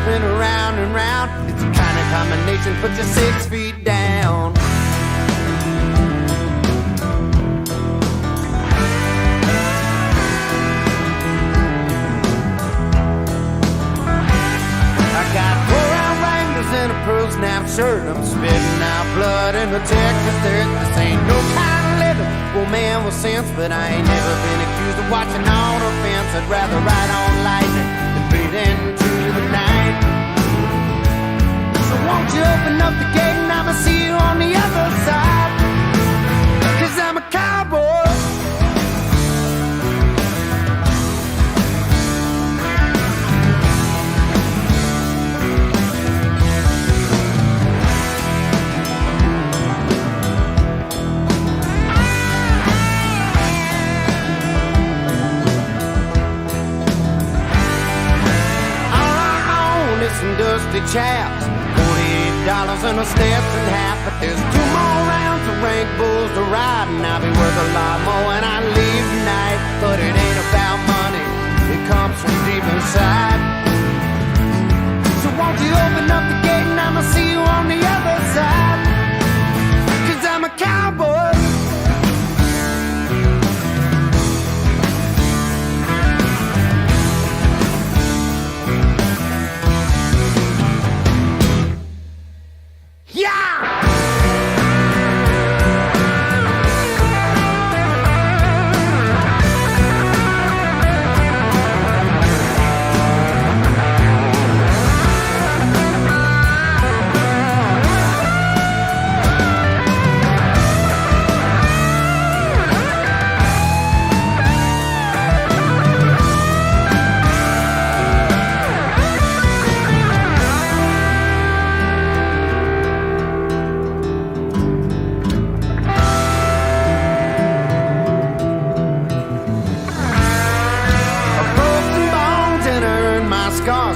spin around and round. It's a kind of combination, put you 6 feet down. I got 4-round Wranglers and a pearl snap shirt. I'm spitting out blood in the Texas dirt. This ain't no kind of living, well man with sense, but I ain't never been accused of watching on a fence. I'd rather ride on lightning than bleed into the night. So won't you open up the gate and I'ma see you on the other side? 'Cause I'm a cowboy. Some dusty chaps, $48 and a Stetson hat. But there's 2 more rounds of rank bulls to ride, and I'll be worth a lot more when I leave tonight. But it ain't about money, it comes from deep inside. So won't you open up the gate and I'ma see you on the other side? 'Cause I'm a cowboy.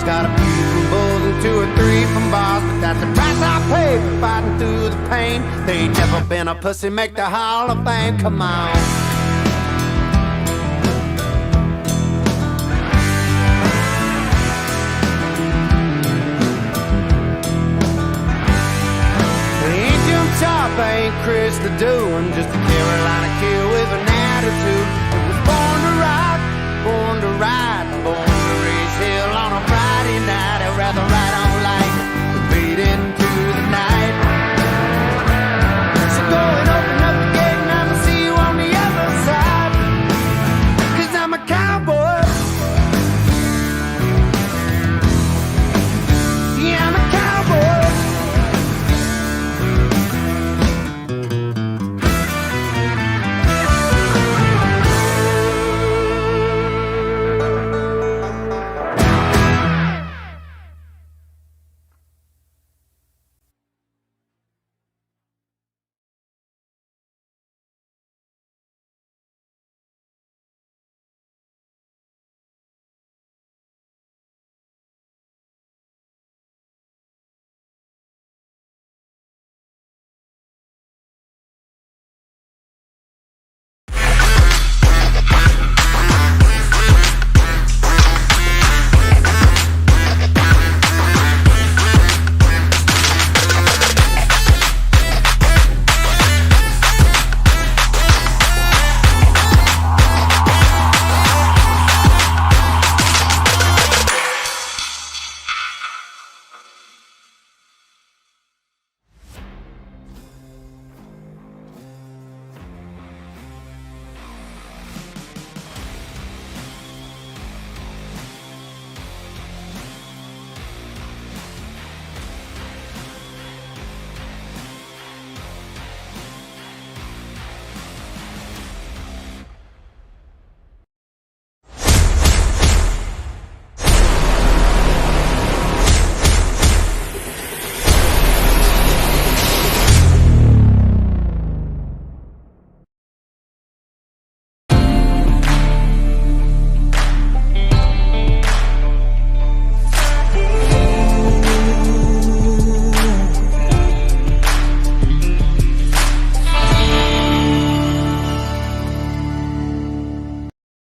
Got a few from bulls and 2 or 3 from bars, but that's the price I pay for fighting through the pain. They ain't never been a pussy, make the Hall of Fame, come on. They ain't Jim Top, I ain't Chris the Dew. I'm just a Carolina kid with an attitude. I was born to ride, born to ride, born to raise hell on a Friday night. I'd rather ride on lightning than bleed into the night. So go and open up the gate and I'ma see you on the other side. 'Cause I'm a cowboy. Yeah, I'm a cowboy.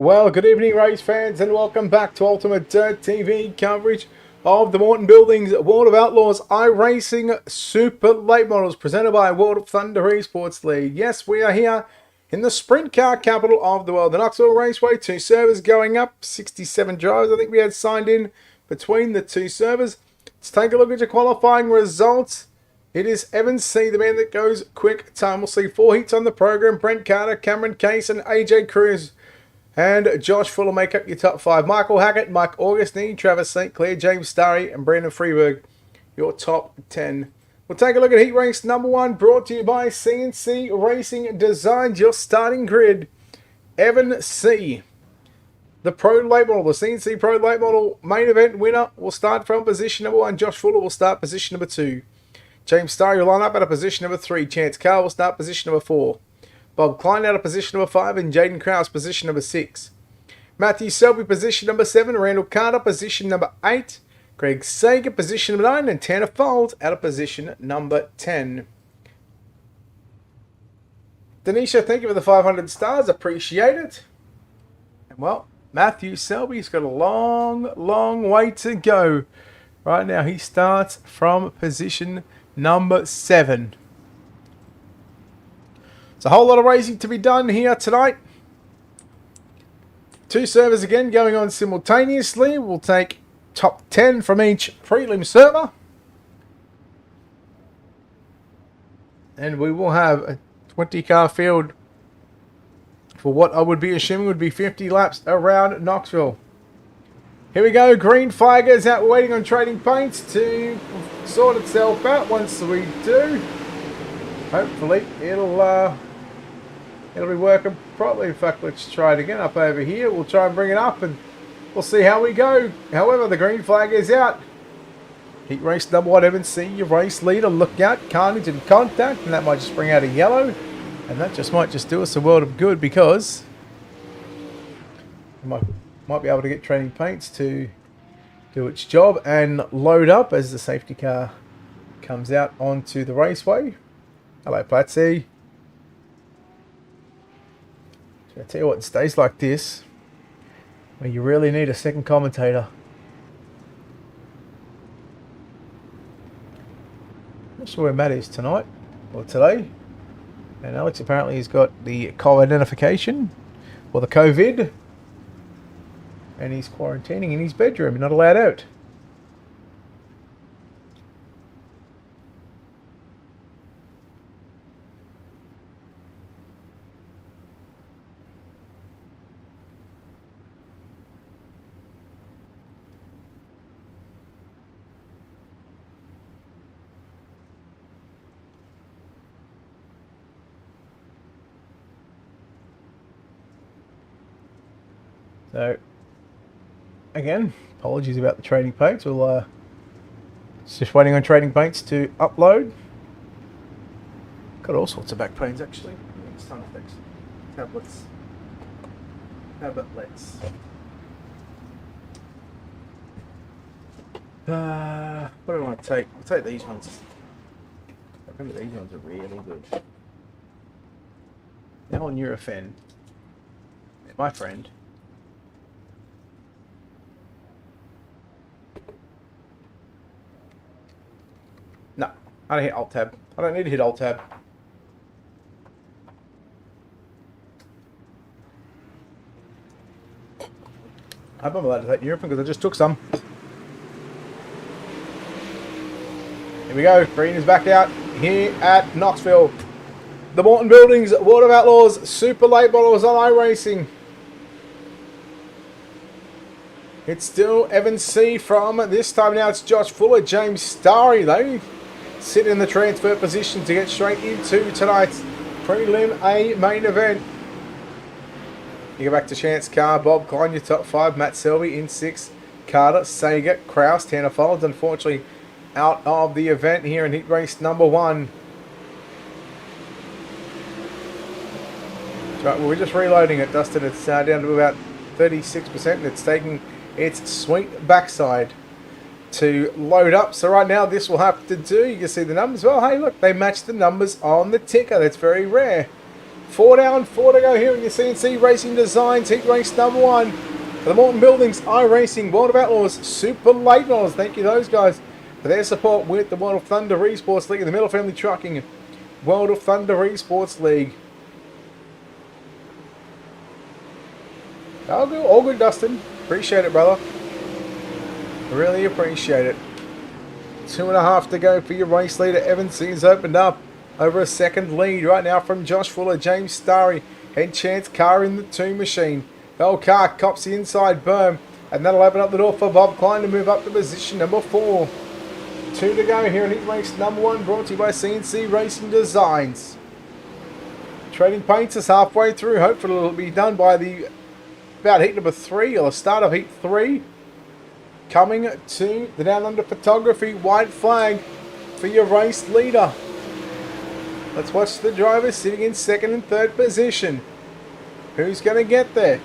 Well, good evening race fans and welcome back to Ultimate Dirt TV coverage of the Morton Buildings World of Outlaws iRacing Super Late Models presented by World of Thunder Esports League. Yes, we are here in the sprint car capital of the world, the Knoxville Raceway. 2 servers going up, 67 drivers I think we had signed in between the 2 servers. Let's take a look at your qualifying results. It is Evan C, the man that goes quick time. We'll see 4 heats on the program. Brent Carter, Cameron Case and AJ Cruz and Josh Fuller make up your top 5. Michael Hackett, Mike Augustine, Travis St. Clair, James Starry and Brandon Freeberg, your top 10. We'll take a look at heat race number 1, brought to you by CNC Racing Designs, your starting grid. Evan C, the Pro Late Model, the CNC Pro Late Model main event winner, will start from position number 1. Josh Fuller will start position number 2. James Starry will line up at a position number 3. Chance Carr will start position number 4. Bob Klein out of position number 5 and Jaden Krause position number 6. Matthew Selby position number 7. Randall Carter position number 8. Greg Sager position number 9. And Tanner Fold out of position number 10. Denisha, thank you for the 500 stars. Appreciate it. And well, Matthew Selby's got a long way to go. Right now he starts from position number 7. It's a whole lot of racing to be done here tonight. 2 servers again going on simultaneously. We'll take top 10 from each prelim server. And we will have a 20 car field for what I would be assuming would be 50 laps around Knoxville. Here we go. Green flag is out. We're waiting on trading paints to sort itself out. Once we do, hopefully it'll be working properly. In fact, let's try it again up over here. We'll try and bring it up and we'll see how we go. However, the green flag is out. Heat race number 1, Evan C, your race leader. Look out, carnage and contact, and that might just bring out a yellow, and that just might just do us a world of good because we might be able to get training paints to do its job and load up as the safety car comes out onto the raceway. Hello, Platsy. I tell you what, it stays like this where you really need a second commentator. Not sure where Matt is tonight or today. And Alex apparently has got the co-identification or the COVID, and he's quarantining in his bedroom, not allowed out. So, again, apologies about the trading paints. We'll just waiting on trading paints to upload. Got all sorts of back pains actually. It's time to fix tablets. Tablets. What do I want to take? I'll take these ones. I remember these ones are really good. Now on Nurofen, my friend. No, I don't hit Alt Tab. I don't need to hit Alt Tab. I hope I'm allowed to take Nurofen because I just took some. Here we go. Green is back out here at Knoxville. The Morton Buildings World of Outlaws Super Late Models on iRacing. It's still Evan C from this time now. It's Josh Fuller, James Starry though. Sit in the transfer position to get straight into tonight's prelim A main event. You go back to Chance Carr, Bob Klein, your top 5. Matt Selby in 6. Carter, Sager, Krause, Tanner Folds, unfortunately out of the event here in heat race number 1. Right, well, we're just reloading it, Dustin. It's down to about 36%, and it's taking its sweet backside to load up. So right now this will have to do. You can see the numbers. Well, hey, look, they match the numbers on the ticker. That's very rare. 4 down, 4 to go here in your CNC Racing Designs heat race number 1. For the Morton Buildings, iRacing, World of Outlaws, Super Late Models. Thank you those guys for their support with the World of Thunder Esports League and the Middle Family Trucking World of Thunder Esports League. All good, Dustin. Appreciate it, brother. Really appreciate it. 2.5 to go for your race leader. Evan C's opened up over a second lead right now from Josh Fuller, James Starry, and Chance Carr in the 2 machine. Bell Carr cops the inside berm, and that'll open up the door for Bob Klein to move up to position number 4. 2 to go here in heat race number 1, brought to you by CNC Racing Designs. Trading paints is halfway through. Hopefully it'll be done by about heat number 3 or the start of heat 3. Coming to the Down Under Photography white flag for your race leader. Let's watch the drivers sitting in 2nd and 3rd position. Who's going to get there?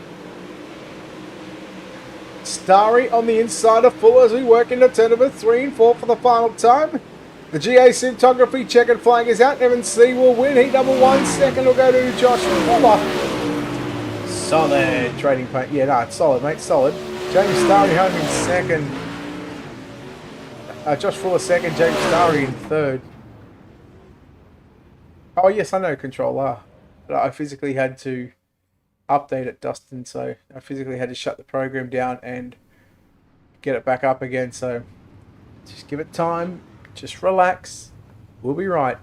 Starry on the inside of Fuller as we work into turn number 3 and 4 for the final time. The GA Cinematography checkered flag is out. Evan C will win heat number 1. 2nd will go to Josh Fuller. Solid trading paint. Yeah, no, it's solid, mate. Solid. James Starry home in 2nd. Josh Fuller 2nd. James Starry in 3rd. Oh, yes, I know controller. But I physically had to update it, Dustin, so I physically had to shut the program down and get it back up again, so just give it time, just relax, we'll be right.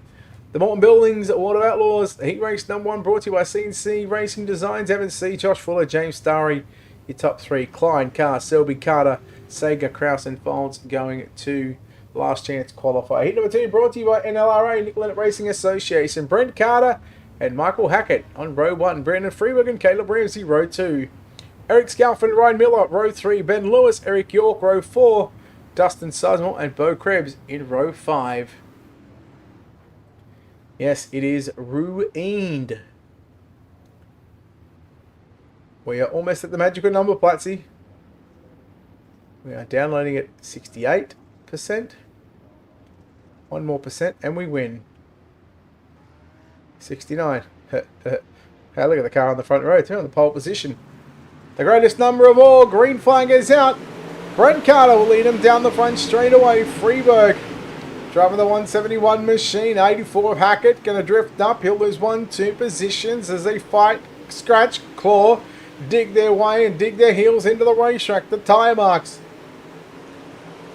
The Morton Buildings, World of Outlaws, heat race number 1 brought to you by CNC Racing Designs, Evan C, Josh Fuller, James Starry, your top 3, Klein, Carr, Selby, Carter, Sager, Kraus and Folds going to last chance qualify. Heat number 2 brought to you by NLRA, Nicollet Racing Association, Brent Carter and Michael Hackett on row 1. Brandon Freeberg and Caleb Ramsey, row 2. Eric Scalf and Ryan Miller, row 3. Ben Lewis, Eric York, row 4. Dustin Sizemore and Bo Krebs in row 5. Yes, it is ruined. We are almost at the magical number, Platsy. We are downloading at 68%. 1 more percent and we win. 69. Hey, look at the car on the front row too, on the pole position. The greatest number of all, green flag is out. Brent Carter will lead him down the front straight away. Freeberg driving the 171 machine. 84 of Hackett going to drift up. He'll lose 1-2 positions as they fight, scratch, claw, dig their way and dig their heels into the racetrack. The tyre marks.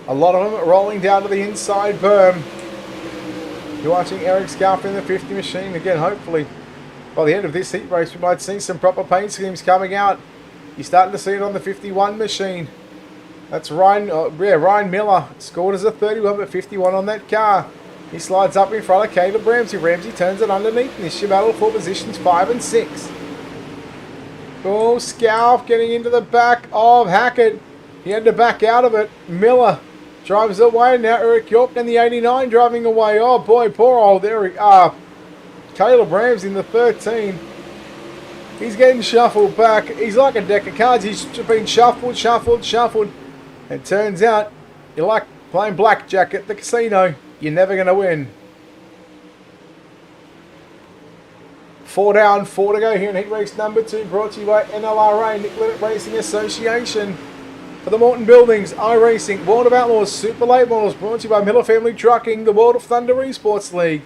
A lot of them rolling down to the inside berm. You're watching Eric Scarf in the 50 machine. Again, hopefully, by the end of this heat race, we might see some proper paint schemes coming out. You're starting to see it on the 51 machine. That's Ryan Miller. Scored as a 31, but 51 on that car. He slides up in front of Caleb Ramsey. Ramsey turns it underneath, and this should battle for positions 5 and 6. Oh, Scarf getting into the back of Hackett. He had to back out of it. Miller drives away now. Eric York and the 89 driving away. Oh boy, poor old Eric. Caleb Ramsey in the 13. He's getting shuffled back. He's like a deck of cards. He's been shuffled. It turns out you like playing blackjack at the casino. You're never going to win. 4 down, 4 to go here in heat race number 2. Brought to you by NLRA, Nicollet Racing Association. For the Morton Buildings, iRacing, World of Outlaws, Super Late Models, brought to you by Miller Family Trucking, the World of Thunder Esports League.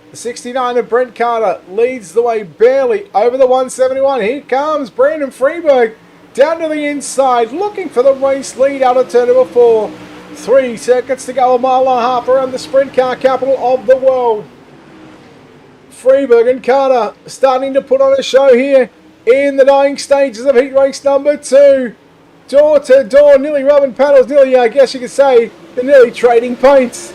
The 69 of Brent Carter leads the way barely over the 171. Here comes Brandon Freeberg down to the inside, looking for the race lead out of turn number 4. 3 circuits to go, a mile and a half around the sprint car capital of the world. Freeberg and Carter starting to put on a show here in the dying stages of heat race number 2. Door to door, nearly rubbing paddles, nearly, I guess you could say, they're nearly trading paints.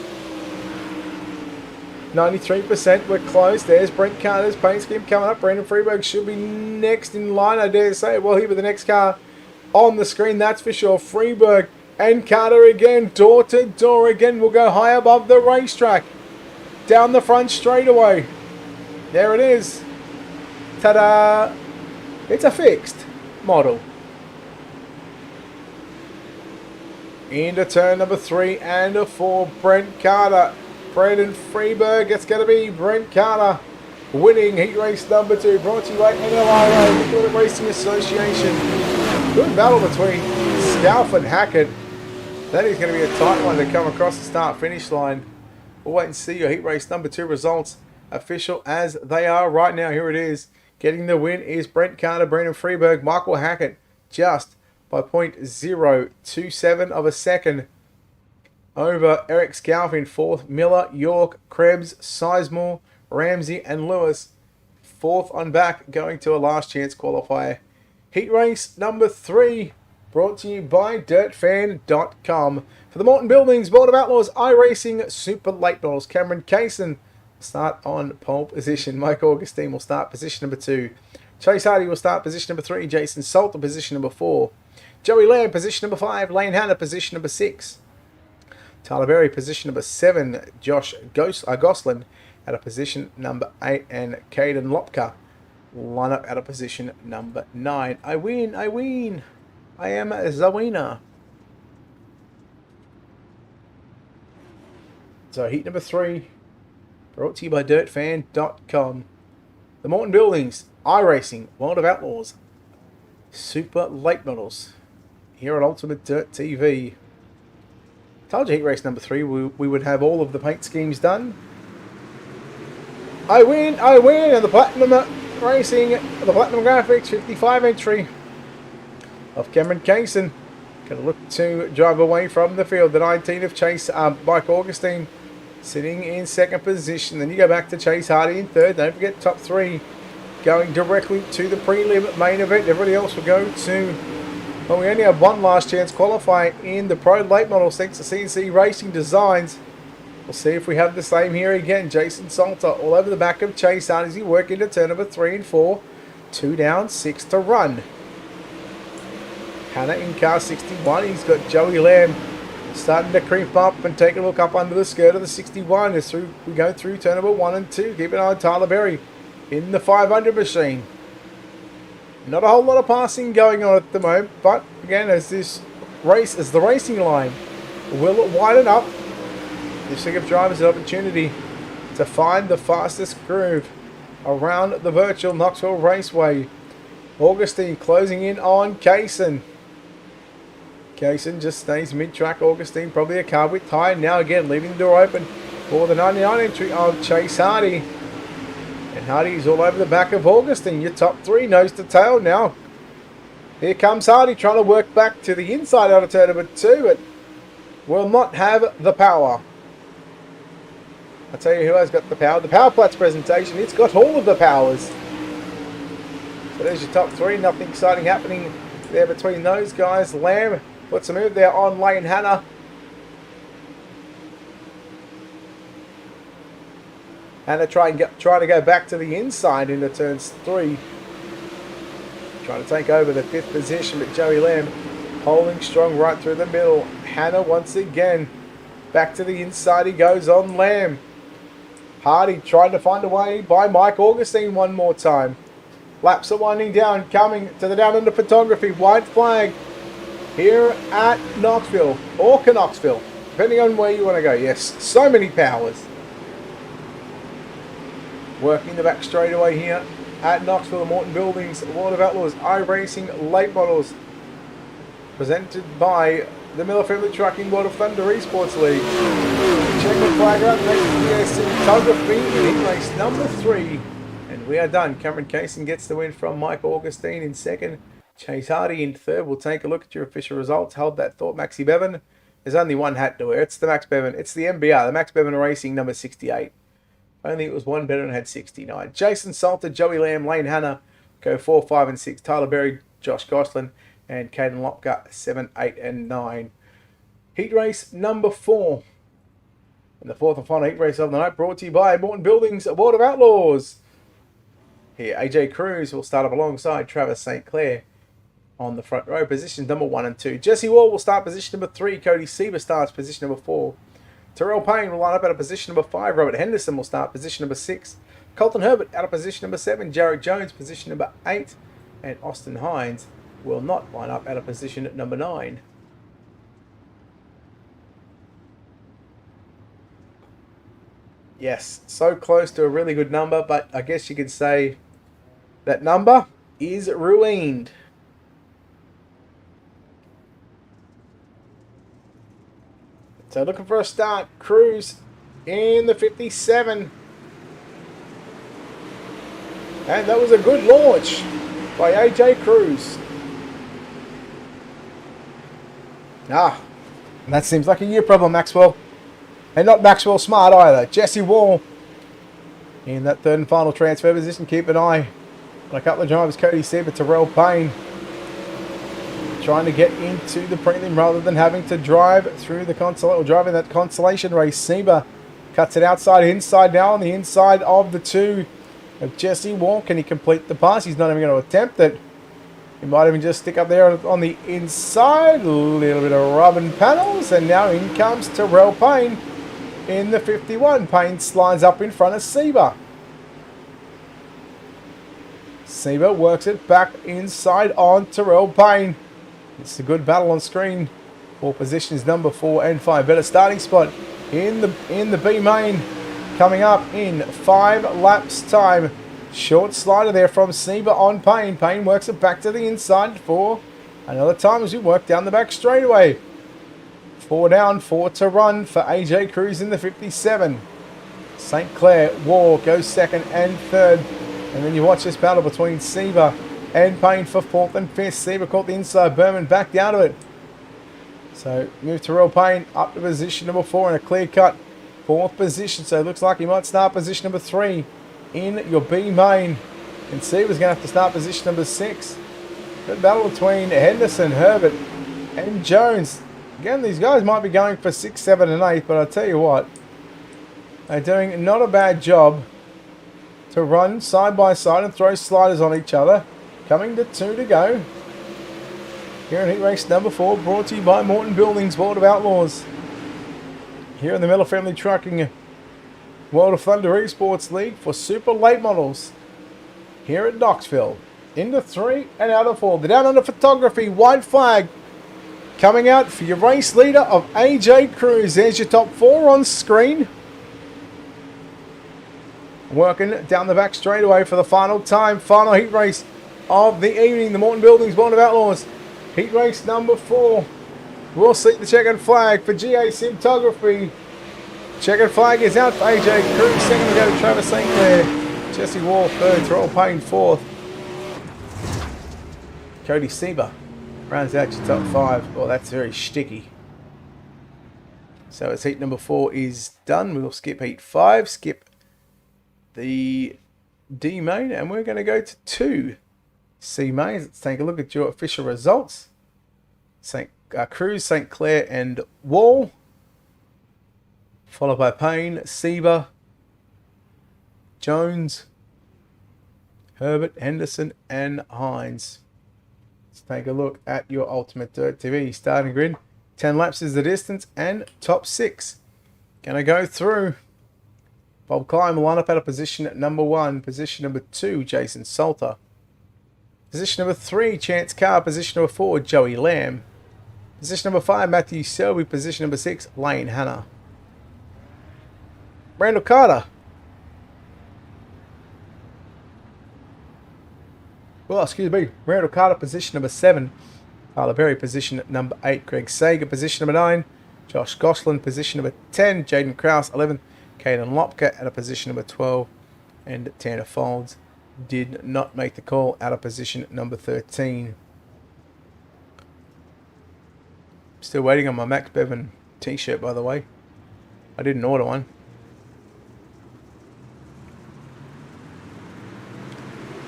93%, we're close. There's Brent Carter's paint scheme coming up. Brandon Freeberg should be next in line, I dare say. Well, he'll be the next car on the screen, that's for sure. Freeberg and Carter again, door to door again. We'll go high above the racetrack. Down the front straightaway. There it is. Ta-da! It's a fixed model. Into turn number 3 and a 4. Brent Carter. Brandon Freeberg. It's going to be Brent Carter winning heat race number 2. Brought to you by NLRA, Nicollet Racing Association. Good battle between Scalf and Hackett. That is going to be a tight one to come across the start-finish line. We'll wait and see your heat race number 2 results, official as they are right now. Here it is. Getting the win is Brent Carter, Brendan Freeberg, Michael Hackett, just by 0.027 of a second over Eric Scalf in 4th. Miller, York, Krebs, Sizemore, Ramsey and Lewis 4th on back, going to a last chance qualifier. Heat race number 3, brought to you by DirtFan.com. For the Morton Buildings, World of Outlaws, iRacing Super Late Models, Cameron Kaysen will start on pole position. Mike Augustine will start position number 2. Chase Hardy will start position number 3. Jason Salter, position number 4. Joey Lamb, position number 5. Lane Hanna, position number 6. Tyler Berry, position number 7. Josh Gosselin at a position number 8. And Caden Lopka line up at a position number 9. I win, I win. I am Zawina. So heat number 3, brought to you by DirtFan.com. The Morton Buildings, iRacing, World of Outlaws, Super Late Models, here on UltimateDirtTV. Told you heat race number 3, we would have all of the paint schemes done. I win, and the Platinum Racing, the Platinum Graphics 55 entry of Cameron Kaysen. Going to look to drive away from the field. The 19 of Chase, Mike Augustine, sitting in 2nd position. Then you go back to Chase Hardy in 3rd. Don't forget top 3 going directly to the prelim main event. Everybody else will go to, well, we only have one last chance qualifier in the Pro Late Models thanks to CNC Racing Designs. We'll see if we have the same here again. Jason Salter all over the back of Chase Hardy as he works into turn number 3 and 4. 2 down, 6 to run. Hanna in car 61. He's got Joey Lamb starting to creep up and take a look up under the skirt of the 61 as we go through turn number 1 and 2. Keep an eye on Tyler Berry in the 500 machine. Not a whole lot of passing going on at the moment, but again, as the racing line will widen up, this will give drivers an opportunity to find the fastest groove around the virtual Knoxville Raceway. Augustine closing in on Kaysen. Kaysen just stays mid-track. Augustine probably a car width high. Now again leaving the door open for the 99 entry of Chase Hardy. And Hardy's all over the back of Augustine. Your top 3 nose to tail now. Here comes Hardy trying to work back to the inside out of turn number 2. But will not have the power. I'll tell you who has got the power. The Power Plats presentation. It's got all of the powers. So there's your top 3. Nothing exciting happening there between those guys. Lamb puts a move there on Lane Hanna. Hanna trying to go back to the inside into turns 3. Trying to take over the 5th position, but Joey Lamb holding strong right through the middle. Hanna once again back to the inside. He goes on Lamb. Hardy trying to find a way by Mike Augustine one more time. Laps are winding down, coming to the down under photography. White flag here at Knoxville, or Knoxville, depending on where you want to go. Yes, so many powers. Working the back straightaway here at Knoxville, the Morton Buildings, World of Outlaws, iRacing Late Models, presented by the Miller Family Trucking World of Thunder Esports League. Check the flag out next to the photography in heat race number 3. And we are done. Cameron Kaysen gets the win from Mike Augustine in 2nd. Chase Hardy in 3rd. We'll take a look at your official results. Hold that thought, Maxi Bevan. There's only one hat to wear. It's the Max Bevan. It's the MBR, the Max Bevan Racing number 68. Only it was one better and had 69. Jason Salter, Joey Lamb, Lane Hanna go 4, 5 and 6. Tyler Berry, Josh Gosselin and Caden Lopka 7, 8 and 9. Heat race number 4. And the 4th and final heat race of the night, brought to you by Morton Buildings, World of Outlaws. Here, AJ Cruz will start up alongside Travis St. Clair on the front row, positions number 1 and 2. Jesse Wall will start position number 3. Cody Seaver starts position number 4. Terrell Payne will line up at a position number 5. Robert Henderson will start position number 6. Colton Herbert out of position number 7. Jarrett Jones position number 8. And Austin Hines will not line up at a position at number 9. Yes, so close to a really good number, but I guess you could say that number is ruined. So looking for a start. Cruz in the 57. And that was a good launch by AJ Cruz. And that seems like a you problem, Maxwell. And not Maxwell Smart either. Jesse Wall in that third and final transfer position. Keep an eye on a couple of drivers. Cody Sieber, Terrell Payne. Trying to get into the prelim rather than having to drive through the driving that consolation race. Sieber cuts it outside, inside now on the inside of the two of Jesse Wall. Can he complete the pass? He's not even going to attempt it. He might even just stick up there on the inside. A little bit of rubbing panels. And now in comes Terrell Payne in the 51. Payne slides up in front of Sieber. Sieber works it back inside on Terrell Payne. It's a good battle on screen for positions number 4 and 5. Better starting spot in the B main coming up in 5 laps time. Short slider there from Sieber on Payne. Payne works it back to the inside for another time as we work down the back straightaway. 4 down, 4 to run for AJ Cruz in the 57. St. Clair, Wall goes second and third. And then you watch this battle between Sieber and Payne for 4th and 5th. Sieber caught the inside. Berman back down to it. So move Terrell Payne up to position number 4 in a clear cut 4th position. So it looks like he might start position number 3 in your B main. And Sieber's going to have to start position number 6. Good battle between Henderson, Herbert and Jones. Again, these guys might be going for 6, 7 and 8. But I'll tell you what, they're doing not a bad job to run side by side and throw sliders on each other. Coming to 2 to go. Here in heat race number 4, brought to you by Morton Buildings, World of Outlaws. Here in the Miller Family Trucking World of Thunder Esports League for super late models. Here at Knoxville. Into 3 and out of 4. The down under photography, white flag. Coming out for your race leader of AJ Cruz. There's your top 4 on screen. Working down the back straightaway for the final time. Final heat race of the evening. The Morton Buildings World of Outlaws. Heat race number 4. We'll see the checkered flag for GA Cinematography. Checkered flag is out for AJ Cruz. Second we go to Travis St. Clair. Jesse Wall third. Terrell Payne 4th. Cody Sieber rounds out your top 5. Well, that's very sticky. So it's heat number 4 is done. We'll skip heat 5. Skip the D main, and we're going to go to 2 C mains. Let's take a look at your official results. Cruz, St. Clair and Wall, followed by Payne, Sieber, Jones, Herbert, Henderson and Hines. Let's take a look at your UltimateDirtTV starting grid. 10 laps is the distance and top 6. Gonna go through. Bob Klein will line up out of position at number 1. Position number 2, Jason Salter. Position number 3, Chance Carr. Position number 4, Joey Lamb. Position number 5, Matthew Selby. Position number 6, Lane Hanna. Randall Carter. Well, excuse me. Randall Carter, position number 7. Tyler Berry, position at number 8. Greg Sager, position number 9. Josh Gosselin, position number 10. Jaden Krause, 11th. Caden Lopka at a position number 12, and Tanner Folds did not make the call out of position number 13. Still waiting on my Max Bevan t-shirt, by the way. I didn't order one.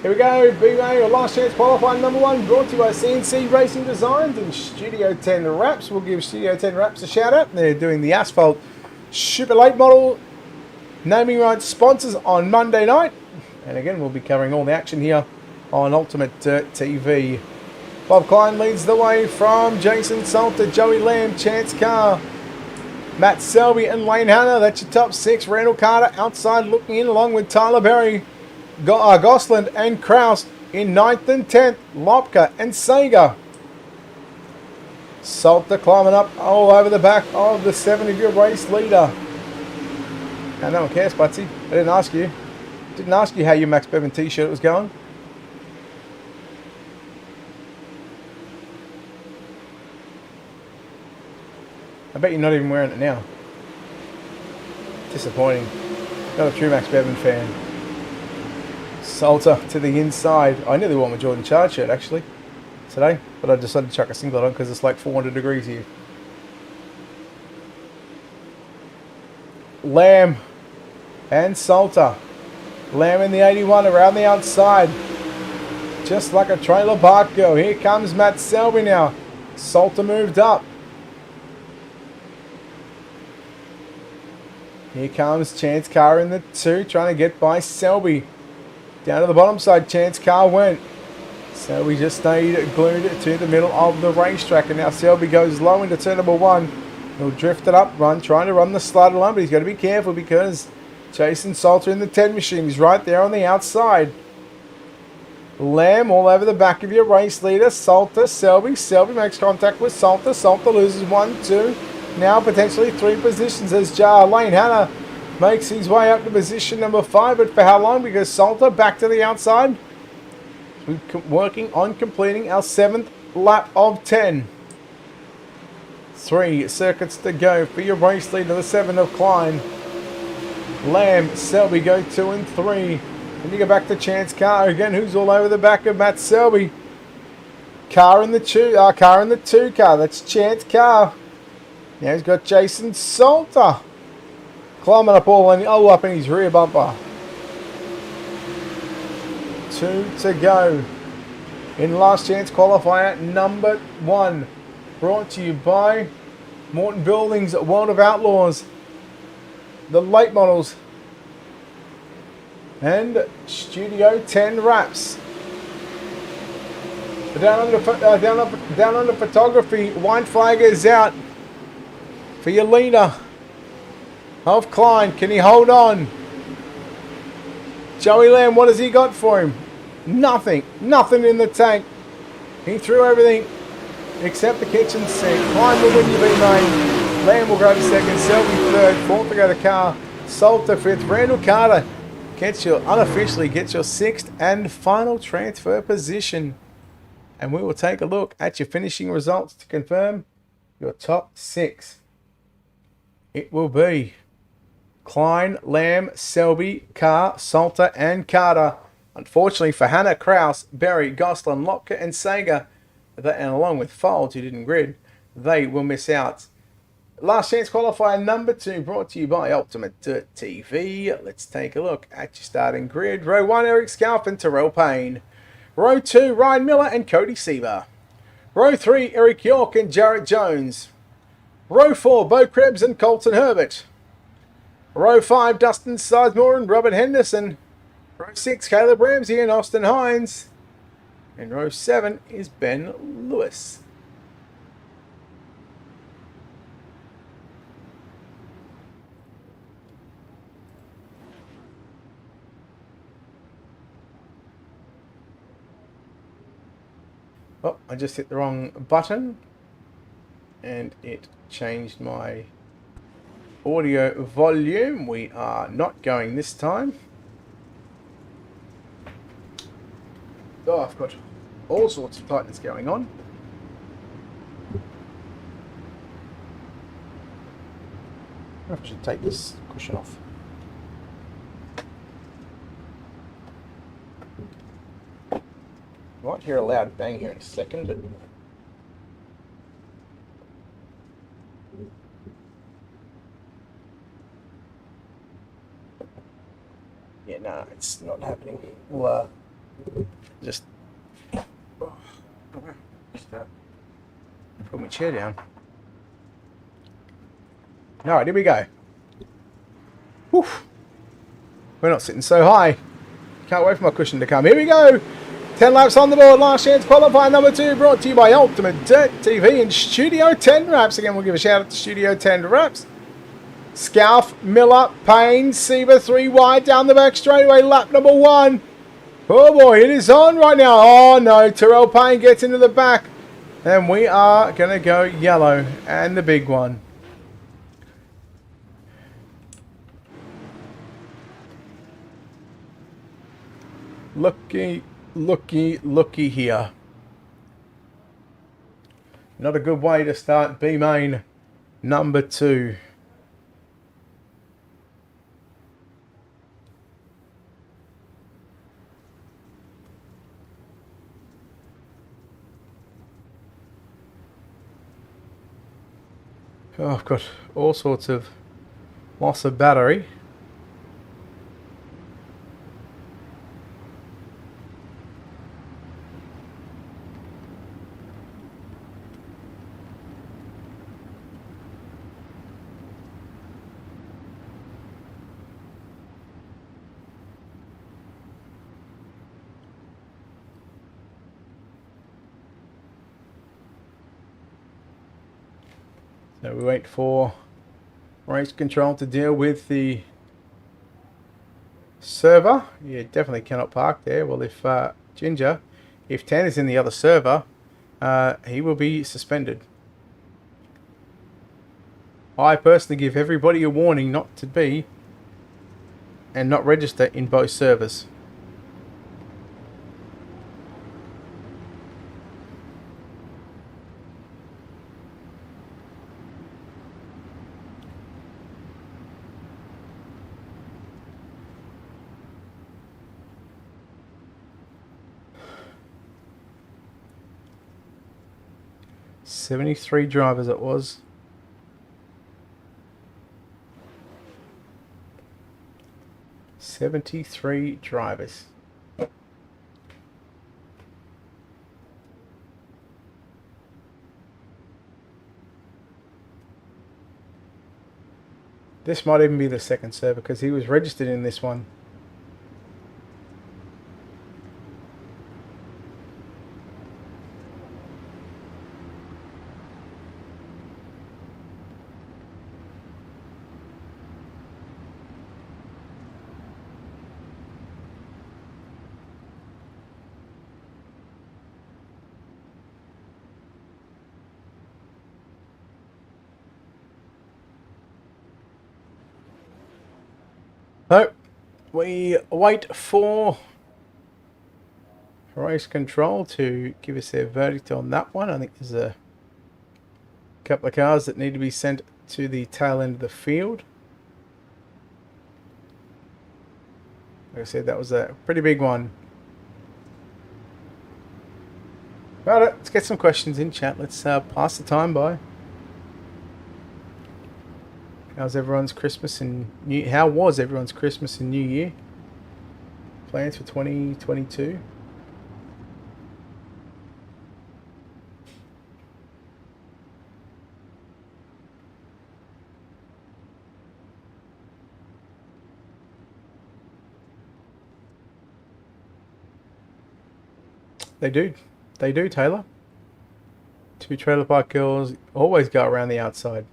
Here we go, B-Main, or last chance qualifying number 1, brought to you by CNC Racing Designs and Studio 10 Wraps. We'll give Studio 10 Wraps a shout out. They're doing the asphalt super late model naming rights sponsors on Monday night. And again, we'll be covering all the action here on Ultimate Dirt TV. Bob Klein leads the way from Jason Salter, Joey Lamb, Chance Carr, Matt Selby and Lane Hanna. That's your top 6. Randall Carter outside looking in along with Tyler Berry, Gosland and Krause in 9th and 10th. Lopka and Sager. Salter climbing up all over the back of the 70-year race leader. Now, no one cares, Butsy. I didn't ask you. Didn't ask you how your Max Bevan t-shirt was going. I bet you're not even wearing it now. Disappointing. Not a true Max Bevan fan. Salter to the inside. I nearly wore my Jordan Chard shirt actually today, but I decided to chuck a singlet on because it's like 400 degrees here. Lamb and Salter. Lamb in the 81 around the outside. Just like a trailer park girl. Here comes Matt Selby now. Salter moved up. Here comes Chance Carr in the 2, trying to get by Selby. Down to the bottom side, Chance Carr went. Selby just stayed glued to the middle of the racetrack. And now Selby goes low into turn number 1. He'll drift it up, trying to run the slider line, but he's got to be careful because Jason Salter in the 10 machine. He's right there on the outside. Lamb all over the back of your race leader. Salter, Selby. Selby makes contact with Salter. Salter loses 1, 2. Now potentially 3 positions as Lane Hanna makes his way up to position number 5. But for how long? Because Salter back to the outside. We're working on completing our 7th lap of 10. 3 circuits to go for your race leader, the 7 of Klein. Lamb, Selby go 2 and 3. And you go back to Chance Carr again, who's all over the back of Matt Selby. Carr in the 2 car. That's Chance Carr. Now he's got Jason Salter climbing up all up in his rear bumper. 2 to go in last chance qualifier number 1. Brought to you by Morton Buildings, World of Outlaws, the late models, and Studio 10 wraps. Down under photography, white flag is out for your leader of Klein. Can he hold on? Joey Lamb, what has he got for him? Nothing. Nothing in the tank. He threw everything except the kitchen sink. Klein will win your B-main. Lamb will go to 2nd. Selby 3rd. 4th to go to Carr. Salter 5th. Randall Carter unofficially gets your 6th and final transfer position. And we will take a look at your finishing results to confirm your top 6. It will be Klein, Lamb, Selby, Carr, Salter, and Carter. Unfortunately for Hannah, Kraus, Berry, Gosselin, Lotka, and Sager, and along with Folds, who didn't grid, they will miss out. Last chance qualifier number 2, brought to you by UltimateDirtTV. Let's take a look at your starting grid. Row 1, Eric Scalf and Terrell Payne. Row 2, Ryan Miller and Cody Sieber. Row 3, Eric York and Jarrett Jones. Row 4, Bo Krebs and Colton Herbert. Row 5, Dustin Sizemore and Robert Henderson. Row 6, Caleb Ramsey and Austin Hines. And row 7 is Ben Lewis. Oh, I just hit the wrong button and it changed my audio volume. We are not going this time. Oh, I've got all sorts of tightness going on. I should take this cushion off. You might hear a loud bang here in a second, but yeah, no, it's not happening. We'll just put my chair down. Alright, here we go. Whew. We're not sitting so high. Can't wait for my cushion to come. Here we go. 10 laps on the board. Last chance qualifier number 2, brought to you by UltimateDirtTV and Studio 10 Wraps. Again, we'll give a shout out to Studio 10 Wraps. Scalf, Miller, Payne, Sieber 3 wide down the back straightaway. Lap number 1. Oh boy, it is on right now. Oh no, Terrell Payne gets into the back. And we are going to go yellow and the big one. Looky here. Not a good way to start B main number 2. Oh, I've got all sorts of loss of battery. So we wait for race control to deal with the server. You definitely cannot park there. Well, if Ginger, if Tan is in the other server, he will be suspended. I personally give everybody a warning not to be and not register in both servers. $73 drivers it was. $73 drivers. This might even be the second server because he was registered in this one. So, we wait for race control to give us their verdict on that one. I think there's a couple of cars that need to be sent to the tail end of the field. Like I said, that was a pretty big one. Right, let's get some questions in chat. Let's pass the time by. How's everyone's Christmas and New? How was everyone's Christmas and New Year? Plans for 2022? They do, Taylor. 2 trailer park girls always go around the outside.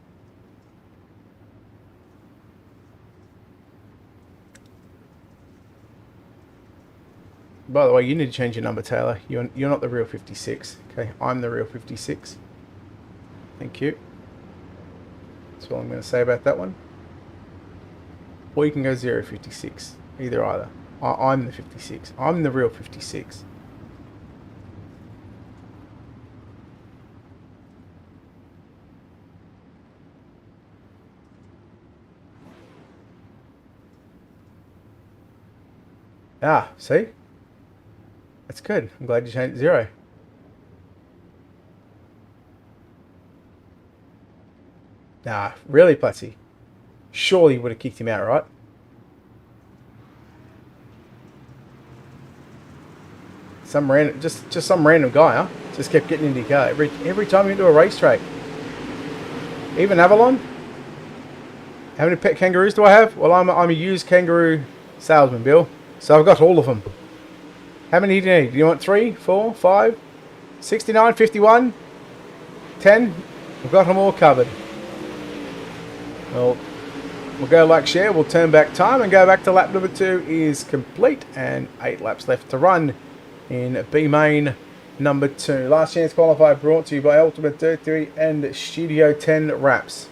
By the way, you need to change your number, Taylor. You're not the real 56. Okay, I'm the real 56. Thank you. That's all I'm going to say about that one. Or you can go 056. Either. I'm the 56. I'm the real 56. Ah, see? That's good. I'm glad you changed 0. Nah, really, Platty? Surely you would have kicked him out, right? Some random, just some random guy, huh? Just kept getting into your car every time you do a racetrack. Even Avalon? How many pet kangaroos do I have? Well, I'm a used kangaroo salesman, Bill. So I've got all of them. How many do you need? Do you want 3, 4, 5, 69, 51, 10? We've got them all covered. Well, we'll go like share. We'll turn back time and go back to lap number 2 is complete and 8 laps left to run in B main number 2. Last chance qualifier brought to you by UltimateDirtTV and Studio 10 Wraps.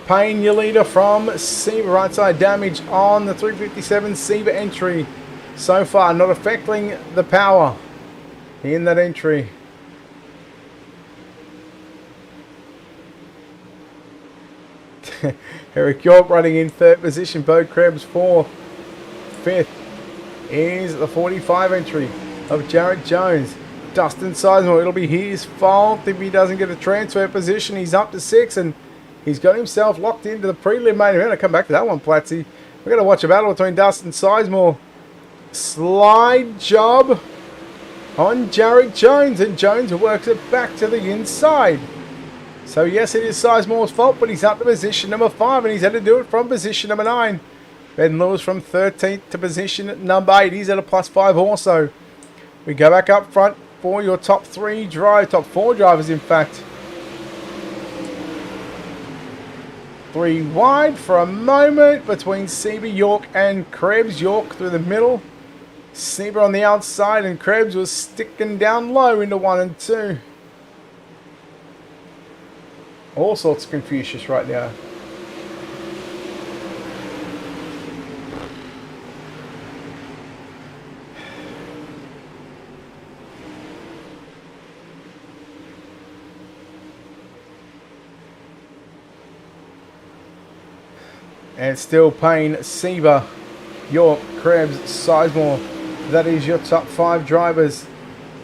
Payne, your leader from Seba. Right side damage on the 357 Seba entry. So far, not affecting the power in that entry. Eric York running in third position. Bo Krebs fourth. Fifth is the 45 entry of Jared Jones. Dustin Sizemore, it'll be his fault if he doesn't get a transfer position. He's up to 6 and he's got himself locked into the prelim main event. I'll come back to that one, Platzy. We're going to watch a battle between Dustin Sizemore. Slide job on Jared Jones, and Jones works it back to the inside. So yes, it is Sizemore's fault, but he's up to position number 5 and he's had to do it from position number 9. Ben Lewis from 13th to position number 8. He's at a +5 also. We go back up front for your top 4 drivers in fact. 3 wide for a moment between Sieber, York and Krebs. York through the middle. Sieber on the outside and Krebs was sticking down low into 1 and 2. All sorts of Confucius right now. And still Payne, Sieber, York, Krebs, Sizemore. That is your top 5 drivers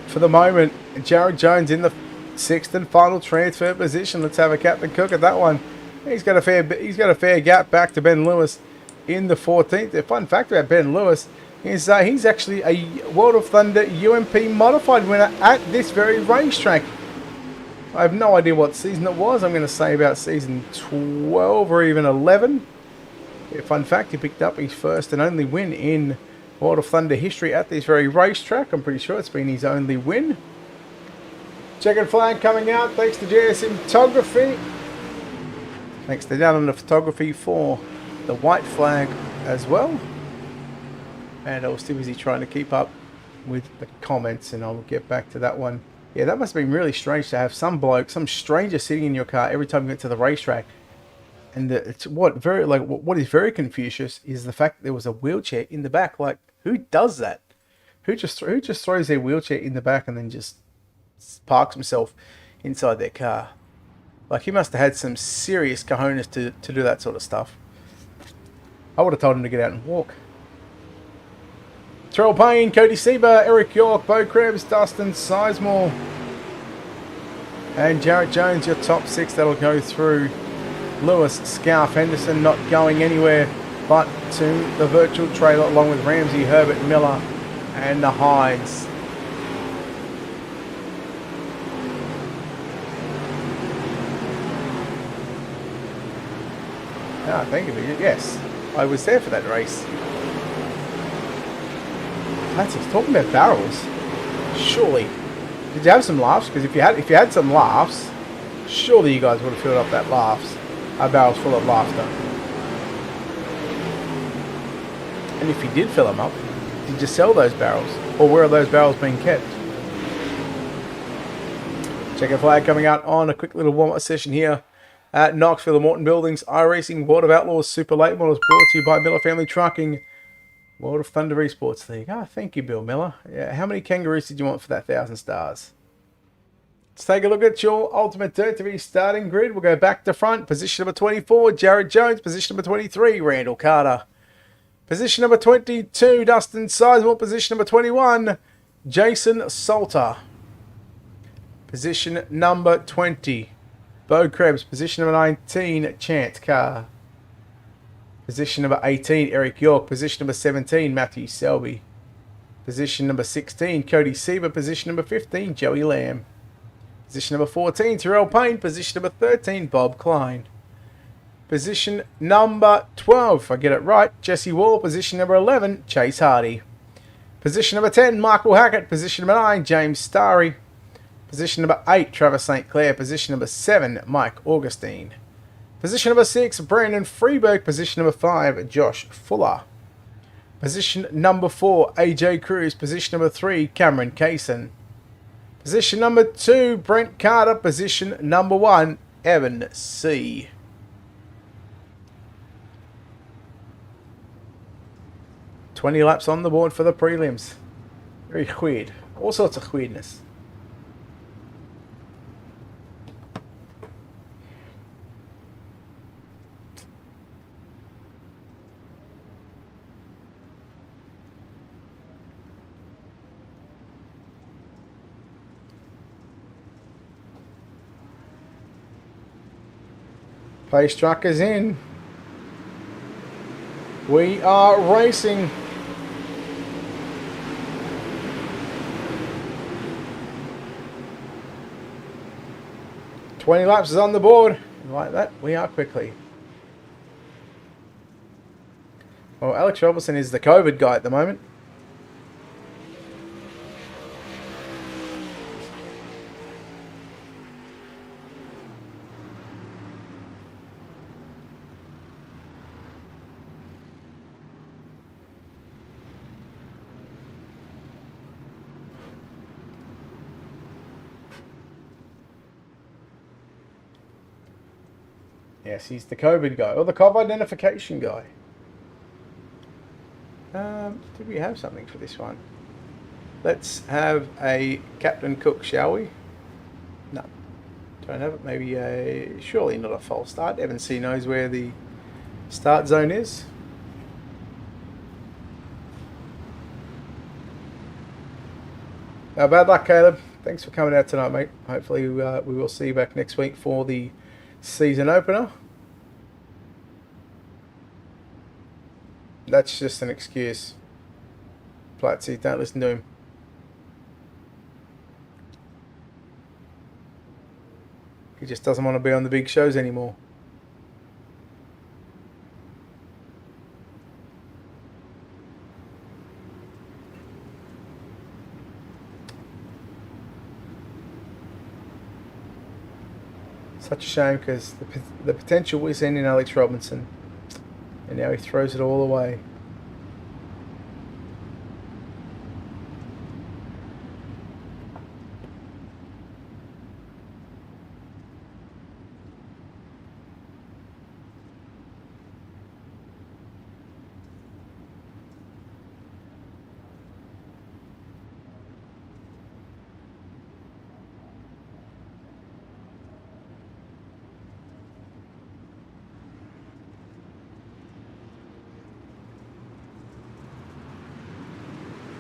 for the moment. Jared Jones in the 6th and final transfer position. Let's have a Captain Cook at that one. He's got a fair gap back to Ben Lewis in the 14th. The fun fact about Ben Lewis is he's actually a World of Thunder UMP modified winner at this very racetrack. I have no idea what season it was. I'm going to say about season 12 or even 11. Fun fact, he picked up his first and only win in World of Thunder history at this very racetrack. I'm pretty sure it's been his only win. Checkered flag coming out thanks to JSM Photography. Thanks to Down Under Photography for the white flag as well. And I was too busy trying to keep up with the comments, and I'll get back to that one. Yeah, that must have been really strange to have some bloke, some stranger sitting in your car every time you get to the racetrack. And what is very Confucius is the fact that there was a wheelchair in the back. Like, who does that? Who just throws their wheelchair in the back and then just parks himself inside their car? Like, he must have had some serious cojones to do that sort of stuff. I would have told him to get out and walk. Terrell Payne, Cody Sieber, Eric York, Bo Krebs, Dustin Sizemore, and Jared Jones, your top 6 that'll go through. Lewis, Scarf, Henderson not going anywhere but to the virtual trailer along with Ramsey, Herbert, Miller and the Hides. Ah, thank you. Yes, I was there for that race. That's talking about barrels. Surely, did you have some laughs? Because if you had some laughs, surely you guys would have filled up that laughs. Barrels full of laughter. And if you did fill them up, did you sell those barrels? Or where are those barrels being kept? Checkered flag coming out on a quick little warm-up session here at Knoxville, the Morton Buildings, iRacing, World of Outlaws, Super Late Models, brought to you by Miller Family Trucking, World of Thunder Esports League. Ah, thank you, Bill Miller. Yeah, how many kangaroos did you want for that 1,000 stars? Let's take a look at your UltimateDirtTV starting grid. We'll go back to front. Position number 24, Jared Jones. Position number 23, Randall Carter. Position number 22, Dustin Sizemore. Position number 21, Jason Salter. Position number 20, Bo Krebs. Position number 19, Chance Carr. Position number 18, Eric York. Position number 17, Matthew Selby. Position number 16, Cody Sieber. Position number 15, Joey Lamb. Position number 14, Terrell Payne. Position number 13, Bob Klein. Position number 12, if I get it right, Jesse Wall. Position number 11, Chase Hardy. Position number 10, Michael Hackett. Position number 9, James Starry. Position number 8, Travis St. Clair. Position number 7, Mike Augustine. Position number 6, Brandon Freeberg. Position number 5, Josh Fuller. Position number 4, AJ Cruz. Position number 3, Cameron Kaysen. Position number 2, Brent Carter. Position number 1, Evan C. $20 laps on the board for the prelims. Very weird. All sorts of weirdness. Pace truck is in. We are racing. "20 laps is on the board." Like that, we are quickly. Well, Alex Robertson is the COVID guy at the moment. Yes, he's the COVID guy, or the COVID identification guy. Did we have something for this one? Let's have a Captain Cook, shall we? No, don't have it. Maybe surely not a false start. Evan C knows where the start zone is. Bad luck, Caleb. Thanks for coming out tonight, mate. Hopefully we will see you back next week for the season opener. That's just an excuse. Platzi, don't listen to him. He just doesn't want to be on the big shows anymore. Such a shame, because the potential was in Alex Robinson, and now he throws it all away.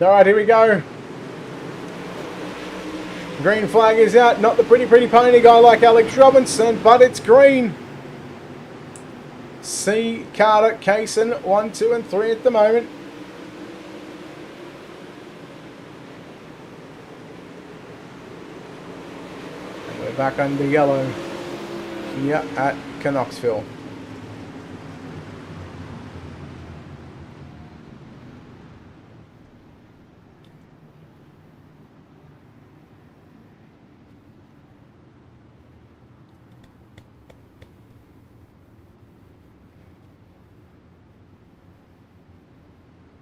Alright, here we go. Green flag is out. Not the pretty pony guy like Alex Robinson, but it's green. C. Carter, Kaysen, 1, 2 and 3 at the moment. And we're back under yellow here at Knoxville.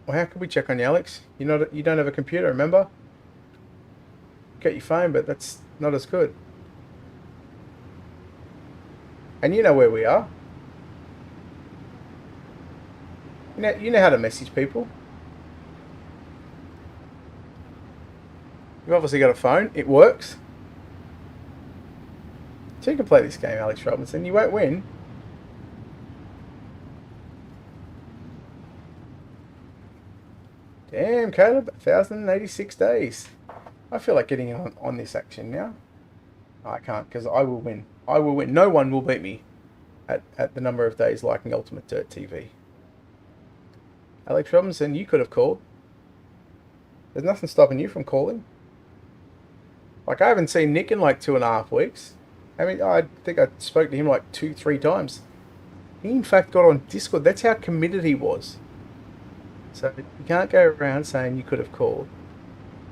Well, how could we check on you, Alex? You don't have a computer, remember? Get your phone, but that's not as good. And you know where we are. You know how to message people. You've obviously got a phone. It works. So you can play this game, Alex Robinson. You won't win. Damn, Caleb, 1,086 days. I feel like getting on this action now. No, I can't, because I will win. I will win. No one will beat me at the number of days liking UltimateDirtTV. Alex Robinson, you could have called. There's nothing stopping you from calling. Like, I haven't seen Nick in like 2.5 weeks. I mean, I think I spoke to him like 2-3 times. He, in fact, got on Discord. That's how committed he was. So you can't go around saying you could have called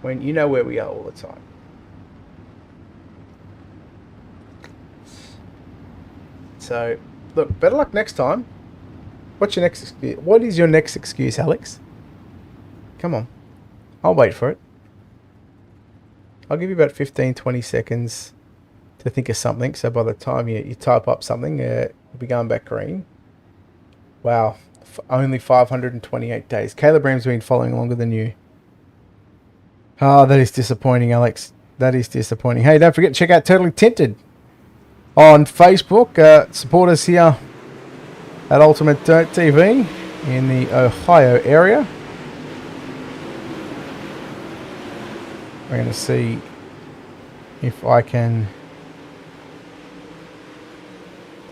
when you know where we are all the time. So, look, better luck next time. What's your next excuse? What is your next excuse, Alex? Come on. I'll wait for it. I'll give you about 15-20 seconds to think of something. So by the time you type up something, you'll be going back green. Wow. Only 528 days. Caleb Ram's been following longer than you. Oh, that is disappointing, Alex. That is disappointing. Hey, don't forget to check out Totally Tinted on Facebook. Support us here at UltimateDirtTV in the Ohio area. We're going to see if I can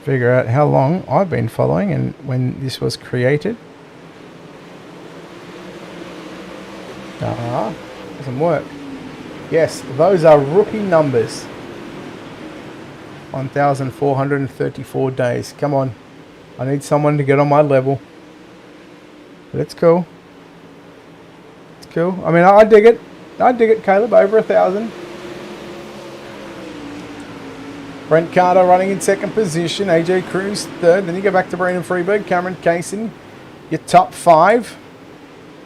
figure out how long I've been following and when this was created. Doesn't work. Yes, those are rookie numbers. 1,434 days. Come on. I need someone to get on my level. But it's cool. It's cool. I mean, I dig it. I dig it, Caleb. Over 1,000. Brent Carter running in second position. AJ Cruz third. Then you go back to Brandon Freeberg, Cameron Casey. Your top 5.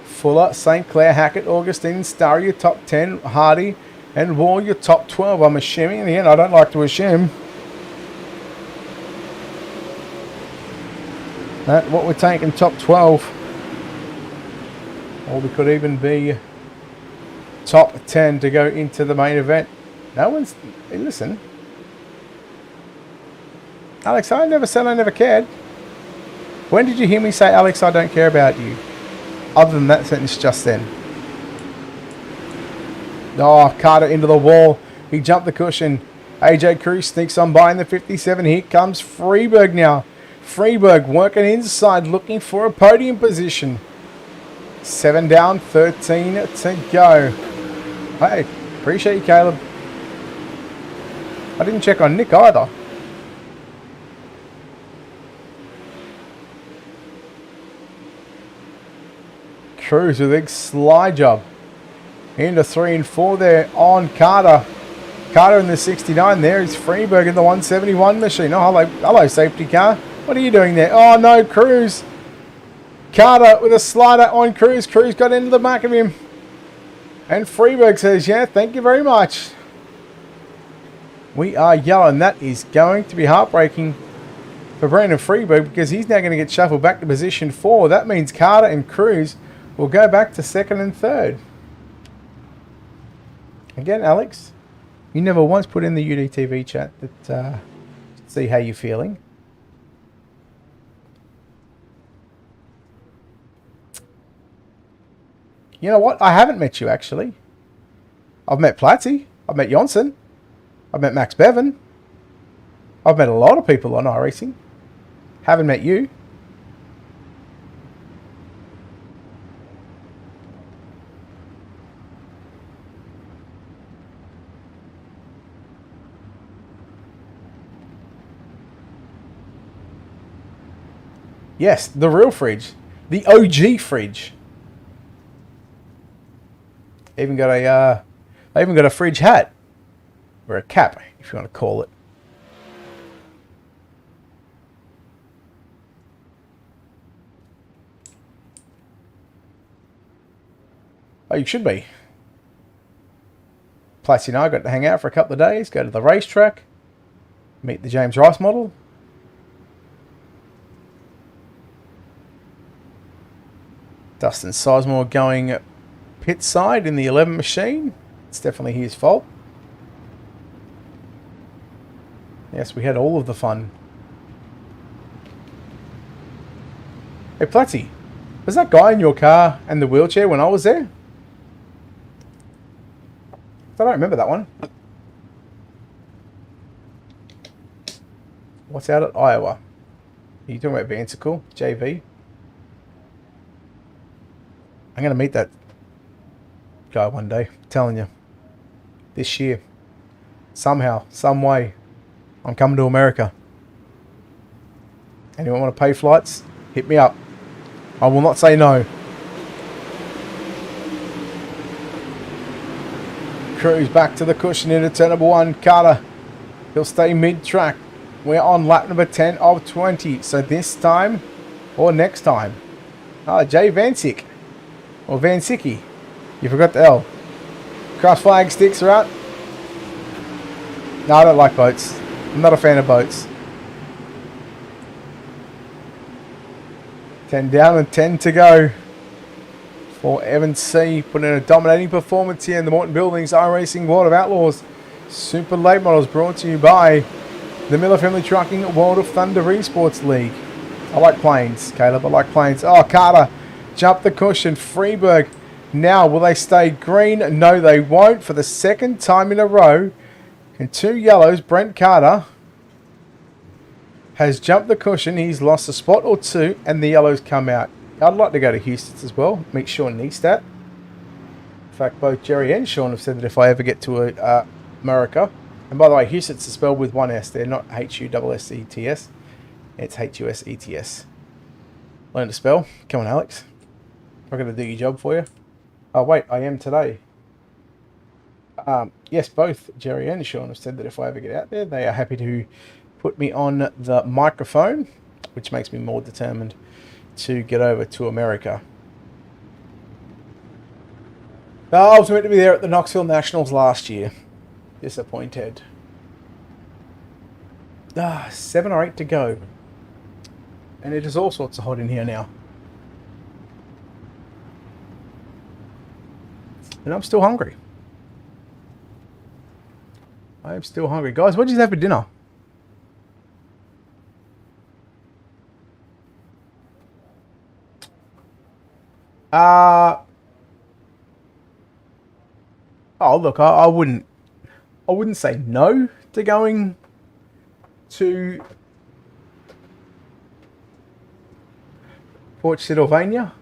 Fuller, St. Clair, Hackett, Augustine, Starr, your top 10. Hardy and Wall, your top 12. I'm assuming. And again, I don't like to assume. That's what we're taking, top 12. Or we could even be top 10 to go into the main event. No one's... Hey, listen. Alex, I never said I never cared. When did you hear me say, Alex, I don't care about you? Other than that sentence just then. Oh, Carter into the wall. He jumped the cushion. AJ Cruz sneaks on by in the 57. Here comes Freeberg now. Freeberg working inside, looking for a podium position. 7 down, 13 to go. Hey, appreciate you, Caleb. I didn't check on Nick either. Cruz with a big slide job. Into 3 and 4 there on Carter. Carter in the 69 there. Is Freeberg in the 171 machine. Oh, hello, safety car. What are you doing there? Oh, no, Cruz. Carter with a slider on Cruz. Cruz got into the back of him. And Freeberg says, yeah, thank you very much. We are yellow, and that is going to be heartbreaking for Brandon Freeberg because he's now going to get shuffled back to position 4. That means Carter and Cruz will go back to 2nd and 3rd. Again, Alex, you never once put in the UDTV chat that see how you're feeling. You know what? I haven't met you, actually. I've met Platzi. I've met Jonson. I've met Max Bevan. I've met a lot of people on iRacing. Haven't met you. Yes, the real fridge. The OG fridge. They even got a fridge hat. Or a cap, if you want to call it. Oh, you should be. Plus, I got to hang out for a couple of days, go to the racetrack, meet the James Rice model. Dustin Sizemore going pit side in the 11 machine. It's definitely his fault. Yes, we had all of the fun. Hey, Platzi, was that guy in your car and the wheelchair when I was there? I don't remember that one. What's out at Iowa? Are you talking about Vansicle, JV? I'm going to meet that guy one day, I'm telling you. This year. Somehow, some way, I'm coming to America. Anyone want to pay flights? Hit me up. I will not say no. Cruz back to the cushion into turn number 1. Carter. He'll stay mid-track. We're on lap number 10 of 20. So this time, or next time. Jay Vancic. Or Vansicki. You forgot the L. Cross flag sticks are out. No, I don't like boats. I'm not a fan of boats. 10 down and 10 to go. For Evan C. Putting in a dominating performance here in the Morton Buildings iRacing World of Outlaws. Super Late Models brought to you by the Miller Family Trucking World of Thunder Esports League. I like planes, Caleb. I like planes. Oh, Carter. Jump the cushion. Freeberg. Now, will they stay green? No, they won't. For the second time in a row. And 2 yellows. Brent Carter. has jumped the cushion. He's lost a spot or two, and the yellows come out. I'd like to go to Houston as well. Meet Sean Neistat. In fact, both Jerry and Sean have said that if I ever get to America, and by the way, Houston's spelled with one S there, not H-U-S-S-E-T-S. It's H-U-S-E-T-S. Learn to spell. Come on, Alex. I'm going to do your job for you. Oh, wait, I am today. Yes, both Jerry and Sean have said that if I ever get out there, they are happy to put me on the microphone, which makes me more determined to get over to America. I was meant to be there at the Knoxville Nationals last year. Disappointed. 7 or 8 to go. And it is all sorts of hot in here now. And I'm still hungry. I am still hungry. Guys, what did you have for dinner? Oh, look, I wouldn't say no to going to Port Sylvania.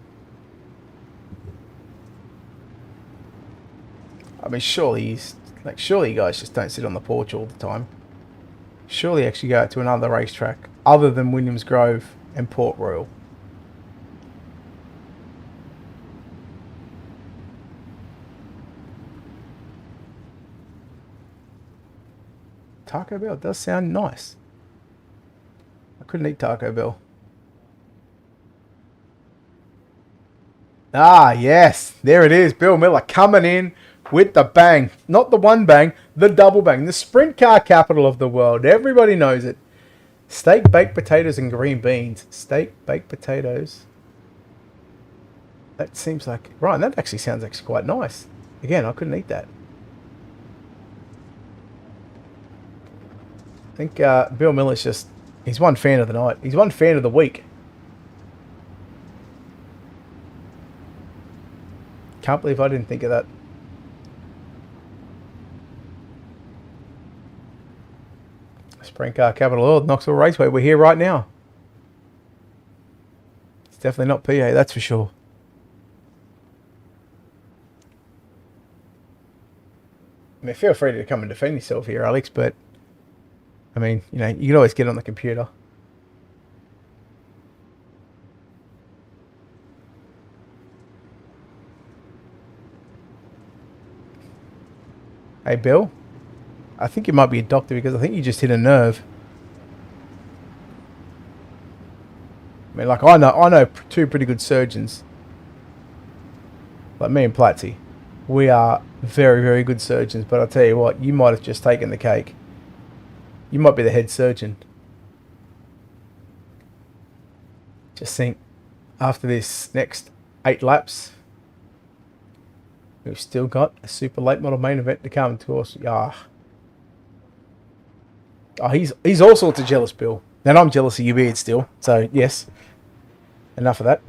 I mean, surely you guys just don't sit on the porch all the time. Surely you actually go out to another racetrack other than Williams Grove and Port Royal. Taco Bell does sound nice. I couldn't eat Taco Bell. Ah, yes. There it is. Bill Miller coming in with the bang. Not the one bang, the double bang. The sprint car capital of the world. Everybody knows it. Steak, baked potatoes, and green beans. Steak, baked potatoes. That seems like... Right, that actually sounds actually quite nice. Again, I couldn't eat that. I think Bill Miller's just... He's one fan of the night. He's one fan of the week. Can't believe I didn't think of that. Sprint car capital of Knoxville Raceway. We're here right now. It's definitely not PA, that's for sure. I mean, feel free to come and defend yourself here, Alex, but I mean, you know, you can always get on the computer. Hey, Bill. I think you might be a doctor because I think you just hit a nerve. I mean, like, I know two pretty good surgeons. Like me and Platzi. We are very, very good surgeons, but I'll tell you what, you might have just taken the cake. You might be the head surgeon. Just think, after this next 8 laps, we've still got a super late model main event to come. To us. Oh, he's all sorts of jealous, Bill. And I'm jealous of your beard still. So, yes. Enough of that.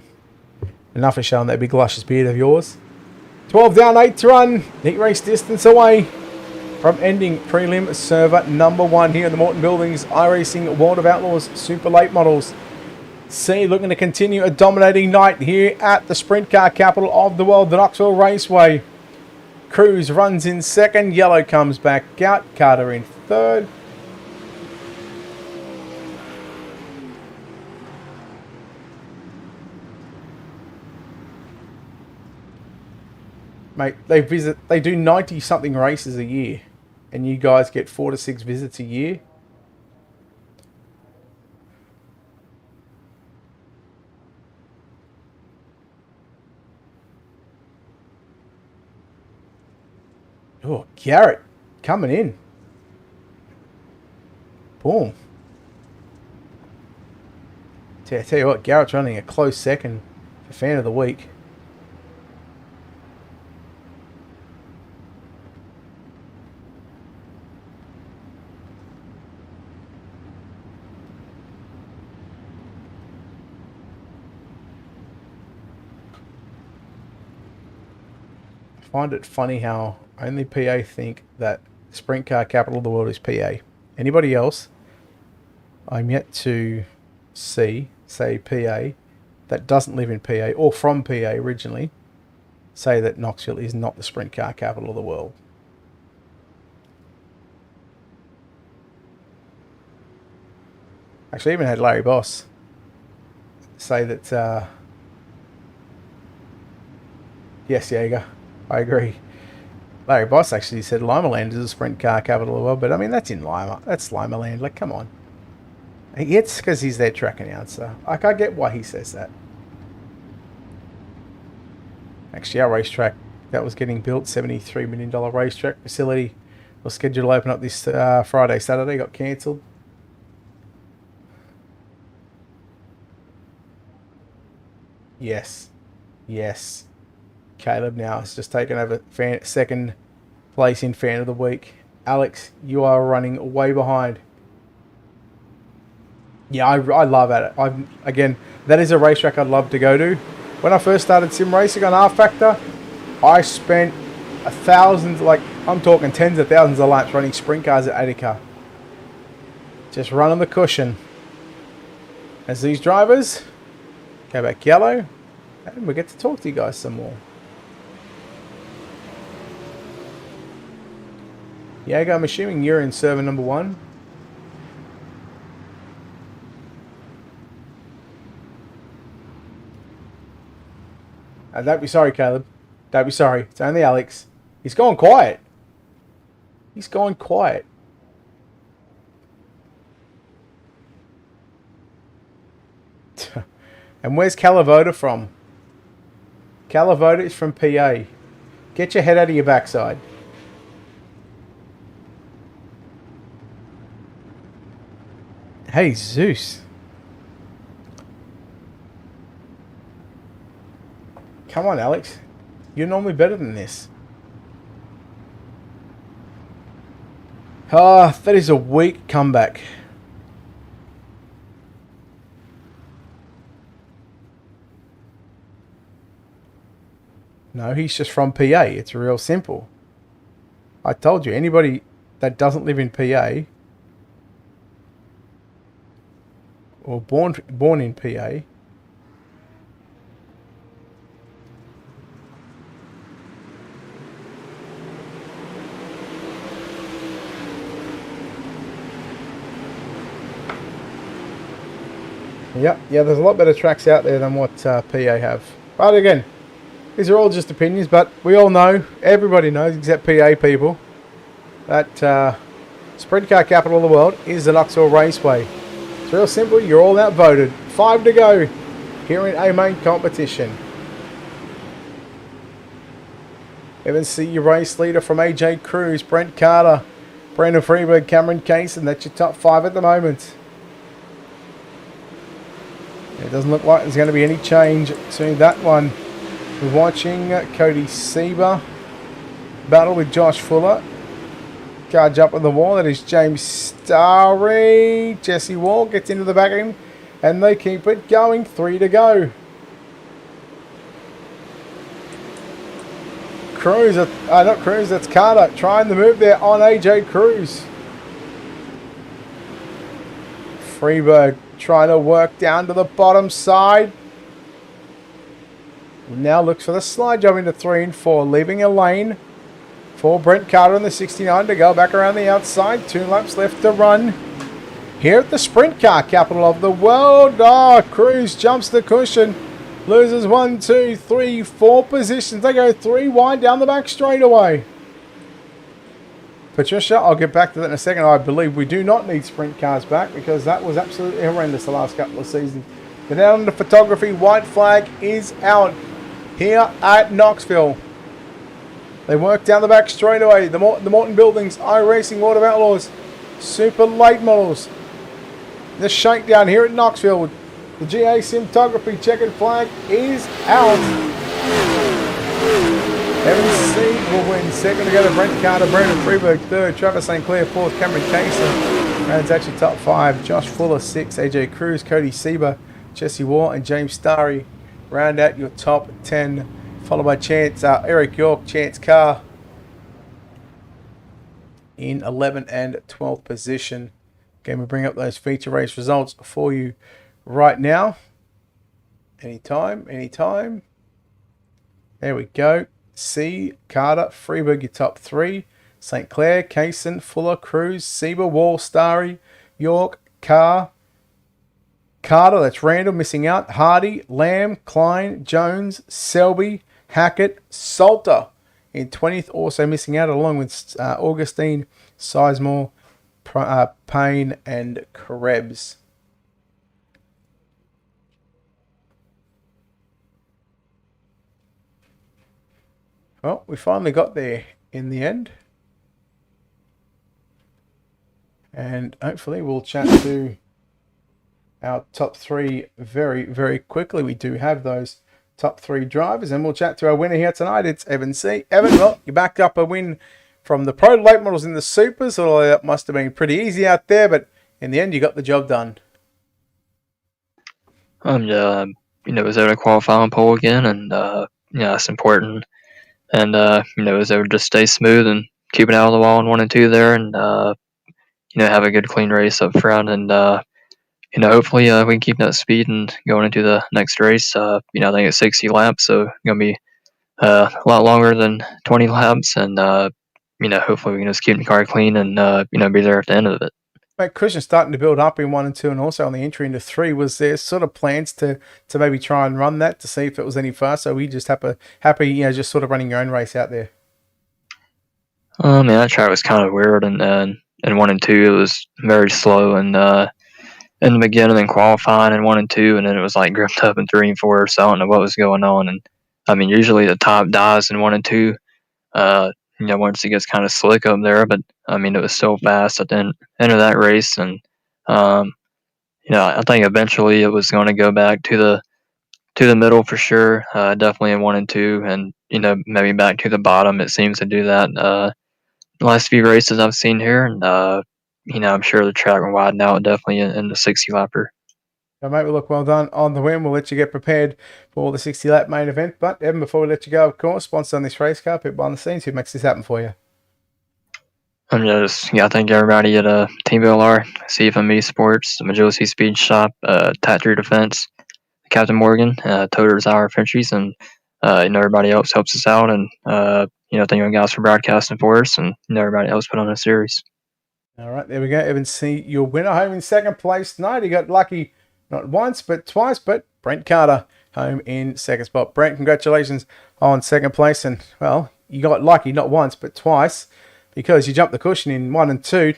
Enough of showing that big luscious beard of yours. 12 down, 8 to run. Heat race distance away from ending prelim server number 1 here in the Morton Buildings. iRacing World of Outlaws Super Late Models. C looking to continue a dominating night here at the sprint car capital of the world, the Knoxville Raceway. Cruz runs in second. Yellow comes back out. Carter in third. Mate, they do 90 something races a year, and you guys get 4 to 6 visits a year. Oh, Garrett coming in. Boom. Tell you what, Garrett's running a close second for fan of the week. I find it funny how only PA think that sprint car capital of the world is PA. Anybody else I'm yet to see, say, PA, that doesn't live in PA, or from PA originally, say that Knoxville is not the sprint car capital of the world. Actually, I even had Larry Boss say that, yes, Jaeger, I agree. Larry Boss actually said Limaland is a sprint car capital of the world, but I mean, that's in Lima. That's Limaland. Like, come on. It's because he's their track announcer. Like, I get why he says that. Actually, our racetrack that was getting built, $73 million racetrack facility, was scheduled to open up this Friday, Saturday, got cancelled. Yes. Yes. Caleb now has just taken over second place in fan of the week. Alex, you are running way behind. Yeah, I love it. Again, that is a racetrack I'd love to go to. When I first started sim racing on R Factor, I spent thousands, like I'm talking tens of thousands of laps running sprint cars at Attica. Just running the cushion. As these drivers go back yellow, and we get to talk to you guys some more. Jaeger, I'm assuming you're in server number 1. Don't be sorry, Caleb. Don't be sorry. It's only Alex. He's gone quiet. He's gone quiet. And where's Calavota from? Calavota is from PA. Get your head out of your backside. Hey, Zeus. Come on, Alex. You're normally better than this. Ah, that is a weak comeback. No, he's just from PA. It's real simple. I told you, anybody that doesn't live in PA or born in PA, yeah, there's a lot better tracks out there than what PA have. But again, these are all just opinions, but we all know, everybody knows, except PA people, that sprint car capital of the world is the Knoxville Raceway. It's real simple, you're all outvoted. 5 to go here in A main competition. Even see your race leader from AJ Cruz, Brent Carter, Brandon Freeberg, Cameron Kaysen. That's your top 5 at the moment. It doesn't look like there's going to be any change to that one. We're watching Cody Sieber battle with Josh Fuller. Car jump on the wall. That is James Starry. Jesse Wall gets into the back of him. And they keep it going. 3 to go. Cruz, not Cruz, that's Carter. Trying the move there on AJ Cruz. Freeberg trying to work down to the bottom side. Now looks for the slide job into 3 and 4, leaving a lane for Brent Carter in the 69 to go back around the outside. 2 laps left to run here at the sprint car capital of the world. Oh, Cruz jumps the cushion, loses 1, 2, 3, 4 positions. They go 3 wide down the back straightaway. Patricia, I'll get back to that in a second. I believe we do not need sprint cars back because that was absolutely horrendous the last couple of seasons. But down on the photography, white flag is out here at Knoxville. They work down the back straight away. The Morton buildings, iRacing, World of Outlaws, super late models. The shakedown here at Knoxville. The GA Simtography checkered flag is out. Evan Seed will win. Second to go to Brent Carter, Brandon Freeberg third, Travis St. Clair fourth, Cameron Kaysen. And it's actually top 5. Josh Fuller 6, AJ Cruz, Cody Sieber, Jesse Wall, and James Starry round out your top 10. Followed by Chance, Eric York, Chance Carr in 11th and 12th position. Again, we bring up those feature race results for you right now. Anytime. There we go. C, Carter, Freeburg, your top 3. St. Clair, Kaysen, Fuller, Cruz, Sieber, Wall, Starry, York, Carter, that's Randall, missing out. Hardy, Lamb, Klein, Jones, Selby, Hackett, Salter in 20th, also missing out, along with Augustine, Sizemore, Payne, and Krebs. Well, we finally got there in the end. And hopefully we'll chat to our top 3 very, very quickly. We do have those top 3 drivers, and we'll chat to our winner here tonight. It's Evan C. Evan, well, you backed up a win from the Pro late models in the Supers, although that must have been pretty easy out there, but in the end you got the job done. Yeah, was able to qualify on pole again, and that's important. And was able to just stay smooth and keep it out of the wall in 1 and 2 there, and have a good clean race up front, and hopefully we can keep that speed and going into the next race. I think it's 60 laps, so it's gonna be a lot longer than 20 laps, and hopefully we can just keep the car clean and be there at the end of it. Mate, Christian's starting to build up in 1 and 2, and also on the entry into 3. Was there sort of plans to maybe try and run that to see if it was any faster? So we just happy, just sort of running your own race out there. That track was kind of weird, and in 1 and 2 it was very slow, and in the beginning and qualifying in 1 and 2, and then it was like gripped up in 3 and 4, so I don't know what was going on. And usually the top dies in 1 and 2. Once it gets kind of slick up there, but it was so fast at the end of that race, and I think eventually it was going to go back to the middle for sure. Definitely in 1 and 2, and maybe back to the bottom. It seems to do that the last few races I've seen here, and I'm sure the track will widen out definitely in the 60 lapper. Well, mate, look, well done on the win. We'll let you get prepared for the 60 lap main event. But Evan, before we let you go, of course, sponsor on this race car, people behind the scenes, who makes this happen for you? I thank everybody at Team LR, CFME Sports, the Magility Speed Shop, Tattoo Defense, Captain Morgan, Toters Hour Frenchies, and everybody else helps us out, and thank you guys for broadcasting for us, and everybody else put on a series. All right, there we go. Evan C., your winner, home in 2nd place tonight. He got lucky not once but twice, but Brent Carter home in 2nd spot. Brent, congratulations on 2nd place, and well, you got lucky not once but twice, because you jumped the cushion in 1 and 2.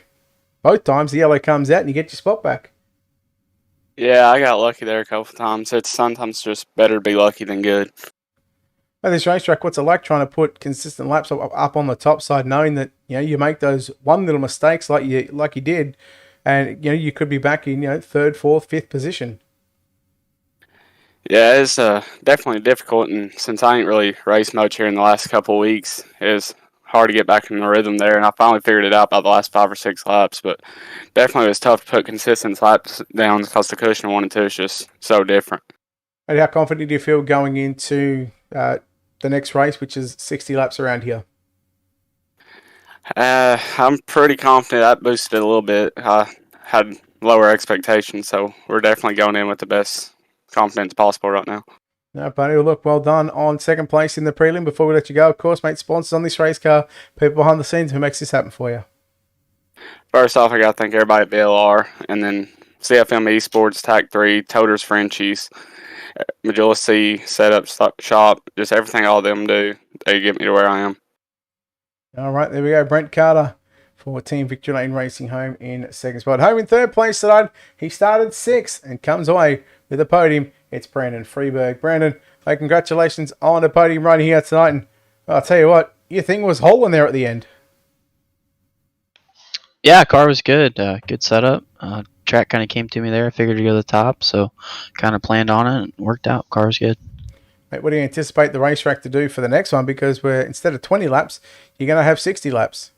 Both times the yellow comes out and you get your spot back. Yeah, I got lucky there a couple of times. It's sometimes just better to be lucky than good. At this racetrack, what's it like trying to put consistent laps up on the top side, knowing that you make those one little mistakes like you did, and you could be back in 3rd, 4th, 5th position? Yeah, it's definitely difficult, and since I ain't really raced much here in the last couple of weeks, it's hard to get back in the rhythm there, and I finally figured it out by the last 5 or 6 laps, but definitely it was tough to put consistent laps down because the cushion 1 and 2 is just so different. And how confident do you feel going into the next race, which is 60 laps around here? I'm pretty confident. I boosted it a little bit. I had lower expectations, so we're definitely going in with the best confidence possible right now. No, buddy. Well, look, well done on 2nd place in the prelim. Before we let you go, of course, mate, sponsors on this race car, people behind the scenes, who makes this happen for you? First off, I got to thank everybody at BLR, and then CFM Esports, TAC 3, Toters Frenchies, Magility Setup Shop, just everything all of them do. They get me to where I am. All right, there we go. Brent Carter for Team Victory Lane Racing home in 2nd spot. Home in 3rd place tonight. He started 6th and comes away with a podium. It's Brandon Freeburg. Brandon, hey, congratulations on the podium right here tonight. And I'll tell you what, your thing was holding there at the end. Yeah, car was good. Good setup. Track kind of came to me there. I figured to go to the top, so kind of planned on it and worked out. Car was good. Mate, what do you anticipate the racetrack to do for the next one? Because instead of 20 laps, you're going to have 60 laps.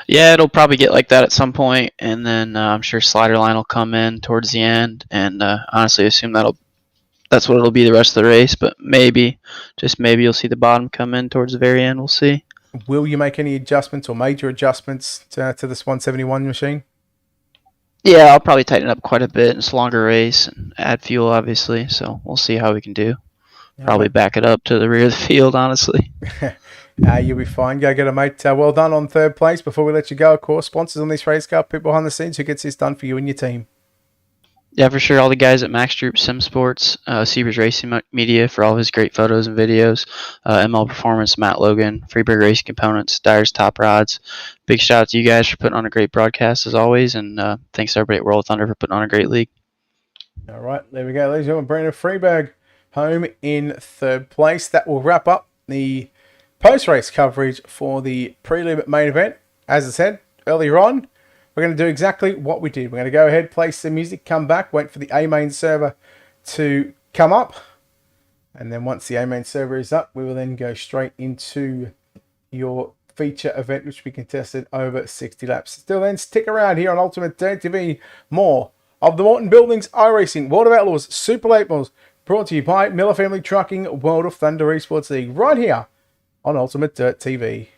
Yeah, it'll probably get like that at some point, and then I'm sure slider line will come in towards the end, and honestly assume that's what it'll be the rest of the race, but maybe, just maybe, you'll see the bottom come in towards the very end. We'll see. Will you make any adjustments or major adjustments to this 171 machine? Yeah, I'll probably tighten it up quite a bit. It's a longer race and add fuel, obviously. So we'll see how we can do. Probably back it up to the rear of the field, honestly. You'll be fine. Go get it, mate. Well done on third place. Before we let you go, of course, sponsors on this race car, people behind the scenes who gets this done for you and your team. Yeah, for sure. All the guys at Max Group, Sim Sports, Seabers Racing Media for all of his great photos and videos, ML Performance, Matt Logan, Freeburg Racing Components, Dyer's Top Rods. Big shout out to you guys for putting on a great broadcast as always, and thanks to everybody at World of Thunder for putting on a great league. All right, there we go, ladies and gentlemen. Brandon Freeburg home in third place. That will wrap up the post-race coverage for the prelim main event. As I said earlier on, we're going to do exactly what we did. We're going to go ahead, play some music, come back, wait for the A-main server to come up. And then once the A-main server is up, we will then go straight into your feature event, which we contested over 60 laps. Still then, stick around here on UltimateDirtTV. More of the Morton Buildings, iRacing, World of Outlaws, Super Late Models, brought to you by Miller Family Trucking, World of Thunder Esports League, right here on UltimateDirtTV.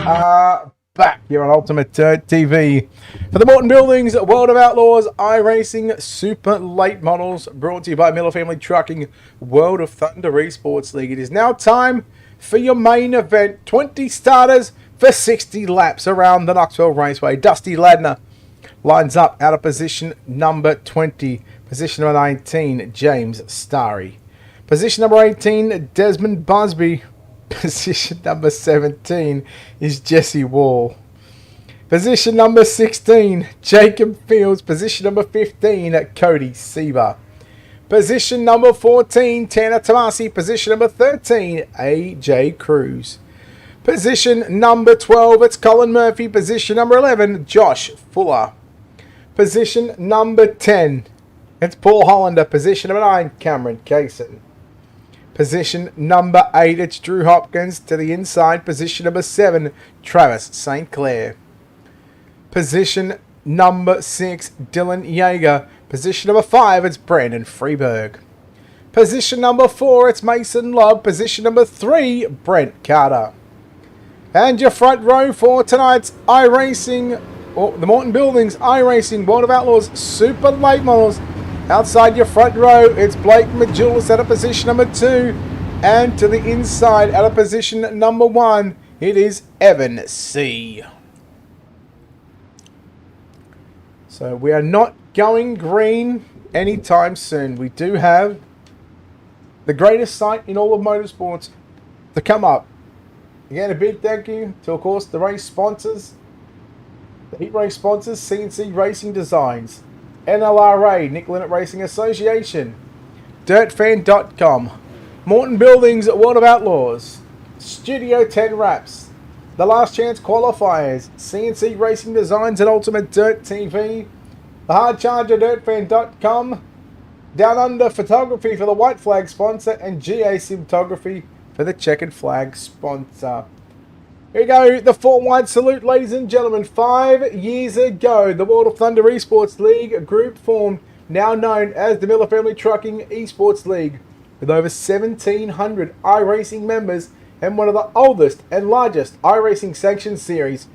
are back here on Ultimate Dirt TV for the Morton Buildings World of Outlaws iRacing Super Late Models, brought to you by Miller Family Trucking World of Thunder Esports League. It is now time for your main event. 20 starters for 60 laps around the Knoxville Raceway. Dusty Ladner lines up out of position number 20. Position number 19, James Starry. Position number 18, Desmond Busby. Position number 17 is Jesse Wall. Position number 16, Jacob Fields. Position number 15, Cody Sieber. Position number 14, Tanner Tomasi. Position number 13, AJ Cruz. Position number 12, it's Colin Murphy. Position number 11, Josh Fuller. Position number 10, it's Paul Hollander. Position number 9, Cameron Kaysen. Position number 8, it's Drew Hopkins to the inside. Position number 7, Travis St. Clair. Position number 6, Dylan Yeager. Position number 5, it's Brandon Freeberg. Position number 4, it's Mason Lobb. Position number 3, Brent Carter. And your front row for tonight's iRacing, or the Morton Buildings iRacing World of Outlaws Super Late Models. Outside your front row, it's Blake Majulis out of position number 2. And to the inside, out of position number 1, it is Evan C. So we are not going green anytime soon. We do have the greatest sight in all of motorsports to come up. Again, a big thank you to, of course, the race sponsors, the heat race sponsors, CNC Racing Designs, NLRA, Nick Linnet Racing Association, DirtFan.com, Morton Buildings World of Outlaws, Studio 10 Wraps, The Last Chance Qualifiers, CNC Racing Designs and Ultimate Dirt TV, The Hard Charger, DirtFan.com, Down Under Photography for the White Flag sponsor, and GA Cinematography for the Checkered Flag sponsor. Here we go, the 4-wide salute, ladies and gentlemen. 5 years ago, the World of Thunder Esports League group formed, now known as the Miller Family Trucking Esports League, with over 1,700 iRacing members and one of the oldest and largest iRacing sanctioned series.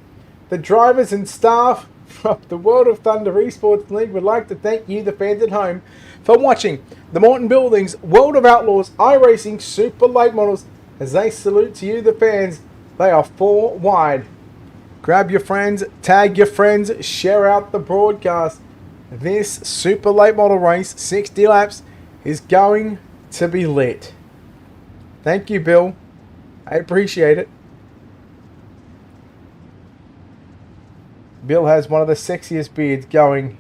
The drivers and staff from the World of Thunder Esports League would like to thank you, the fans at home, for watching the Morton Buildings World of Outlaws iRacing Super Late Models. As they salute to you, the fans, they are 4 wide. Grab your friends, tag your friends, share out the broadcast. This super late model race, 60 laps, is going to be lit. Thank you, Bill. I appreciate it. Bill has one of the sexiest beards going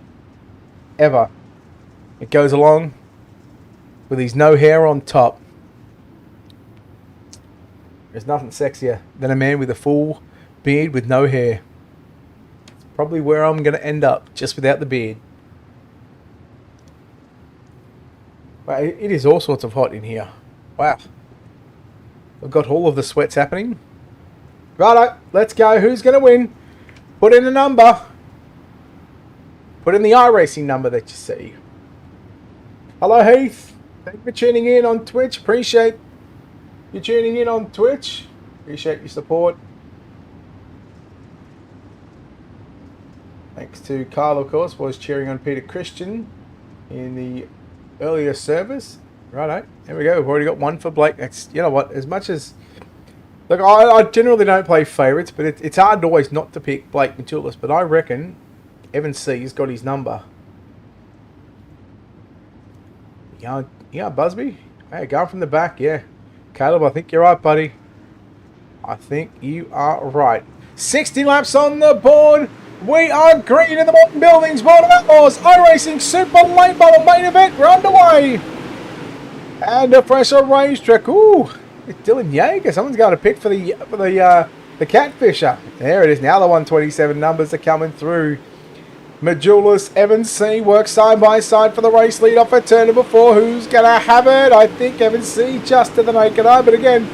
ever. It goes along with his no hair on top. There's nothing sexier than a man with a full beard with no hair. It's probably where I'm going to end up, just without the beard. Wow, it is all sorts of hot in here. Wow. I've got all of the sweats happening. Righto, let's go. Who's going to win? Put in a number. Put in the iRacing number that you see. Hello, Heath. Thank you for tuning in on Twitch. Appreciate you tuning in on Twitch. Appreciate your support. Thanks to Kyle, of course, was cheering on Peter Christian in the earlier service. Righto, there we go. We've already got one for Blake. That's, you know what, as much as... Look, I generally don't play favourites, but it's hard always not to pick Blake Majulis, but I reckon Evan C's got his number. Yeah, Busby? Hey, going from the back, yeah. Caleb, I think you're right, buddy. I think you are right. 60 laps on the board. We are green in the Morton Buildings World of Outlaws iRacing Super Late Model main event. We're underway. And a fresher racetrack. Ooh, it's Dylan Yeager. Someone's got a pick for the Catfisher. There it is. Now the 127 numbers are coming through. Majulis, Evan C. work side by side for the race lead off at turn number 4. Who's going to have it? I think Evan C. just to the naked eye. But again,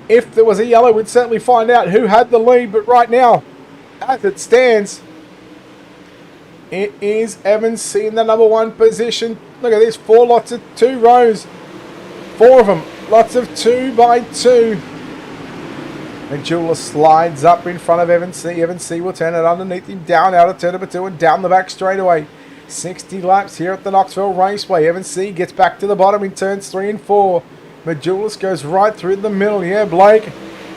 if there was a yellow, we'd certainly find out who had the lead. But right now, as it stands, it is Evan C. in the number 1 position. Look at this. 4 lots of 2 rows. 4 of them. Lots of 2 by 2. Majula slides up in front of Evan C. Evan C will turn it underneath him, down out of turn number 2 and down the back straightaway. 60 laps here at the Knoxville Raceway. Evan C gets back to the bottom in turns 3 and 4. Majulis goes right through the middle. Yeah, Blake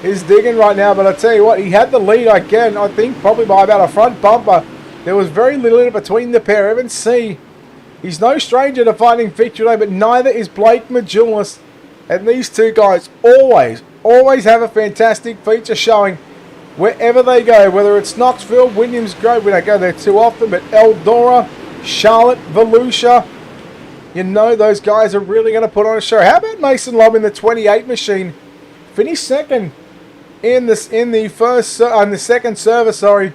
is digging right now, but I tell you what, he had the lead again, I think probably by about a front bumper. There was very little in between the pair. Evan C, he's no stranger to finding victory today, but neither is Blake Majulis. And these two guys always have a fantastic feature showing wherever they go, whether it's Knoxville, Williams Grove, we don't go there too often, but Eldora, Charlotte, Volusia, you know those guys are really going to put on a show. How about Mason Lobb in the 28 machine? Finished second in the second server, sorry.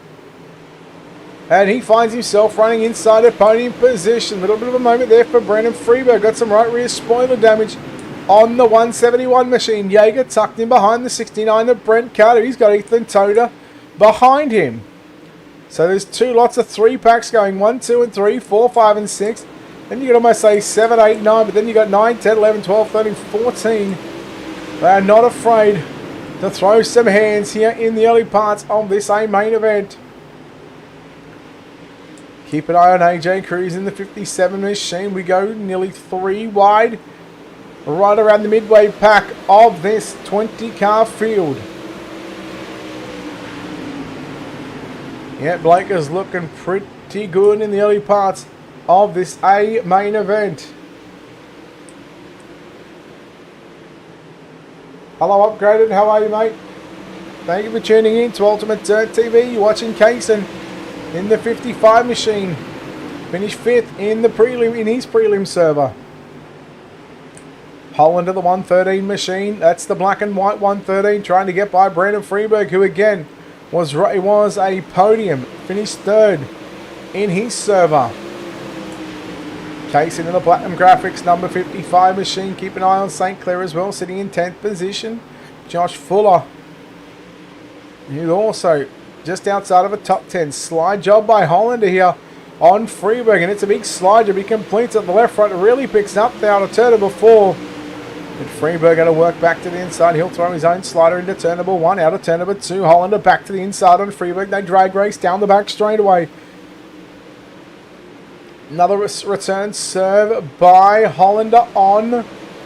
And he finds himself running inside a podium position. A little bit of a moment there for Brandon Freeberg. Got some right rear spoiler damage on the 171 machine. Jaeger tucked in behind the 69 of Brent Carter. He's got Ethan Toda behind him. So there's two lots of 3 packs going. 1, 2, and 3, 4, 5, and 6. Then you can almost say 7, 8, 9. But then you got 9, 10, 11, 12, 13, 14. They are not afraid to throw some hands here in the early parts of this main event. Keep an eye on AJ Cruz in the 57 machine. We go nearly 3 wide, right around the midway pack of this 20-car field. Yeah, Blake is looking pretty good in the early parts of this main event. Hello, Upgraded. How are you, mate? Thank you for tuning in to UltimateDirtTV. You're watching Kaysen in the 55 machine. Finished 5th in the prelim, in his prelim server. Holland to the 113 machine. That's the black and white 113, trying to get by Brandon Freeberg, who again was a podium. Finished 3rd in his server. Case into the Platinum Graphics number 55 machine. Keep an eye on St. Clair as well, sitting in 10th position. Josh Fuller, he's also just outside of a top 10. Slide job by Hollander here on Freeberg, and it's a big slide job. He completes at the left front, really picks up the outer turn number 4. And Freeberg going to work back to the inside. He'll throw his own slider into turn number 1, out of turn number 2. Hollander back to the inside on Freeberg. They drag race down the back straightaway. Another return serve by Hollander on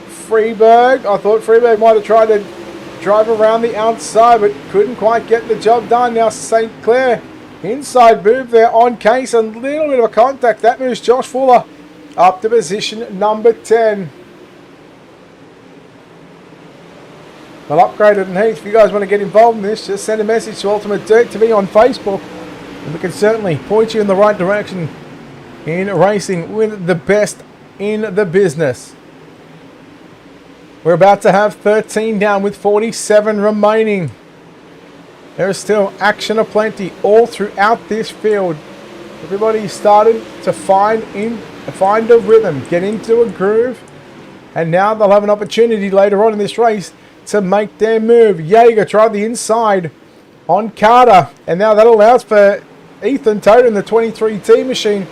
Freeberg. I thought Freeberg might have tried to drive around the outside, but couldn't quite get the job done. Now St. Clair, inside move there on Case. A little bit of a contact. That moves Josh Fuller up to position number 10. Well, Upgraded and Heath, if you guys want to get involved in this, just send a message to UltimateDirtTV on Facebook, and we can certainly point you in the right direction in racing with the best in the business. We're about to have 13 down with 47 remaining. There is still action aplenty all throughout this field. Everybody started to find a rhythm, get into a groove, and now they'll have an opportunity later on in this race to make their move. Jaeger tried the inside on Carter, and now that allows for Ethan Toda in the 23T machine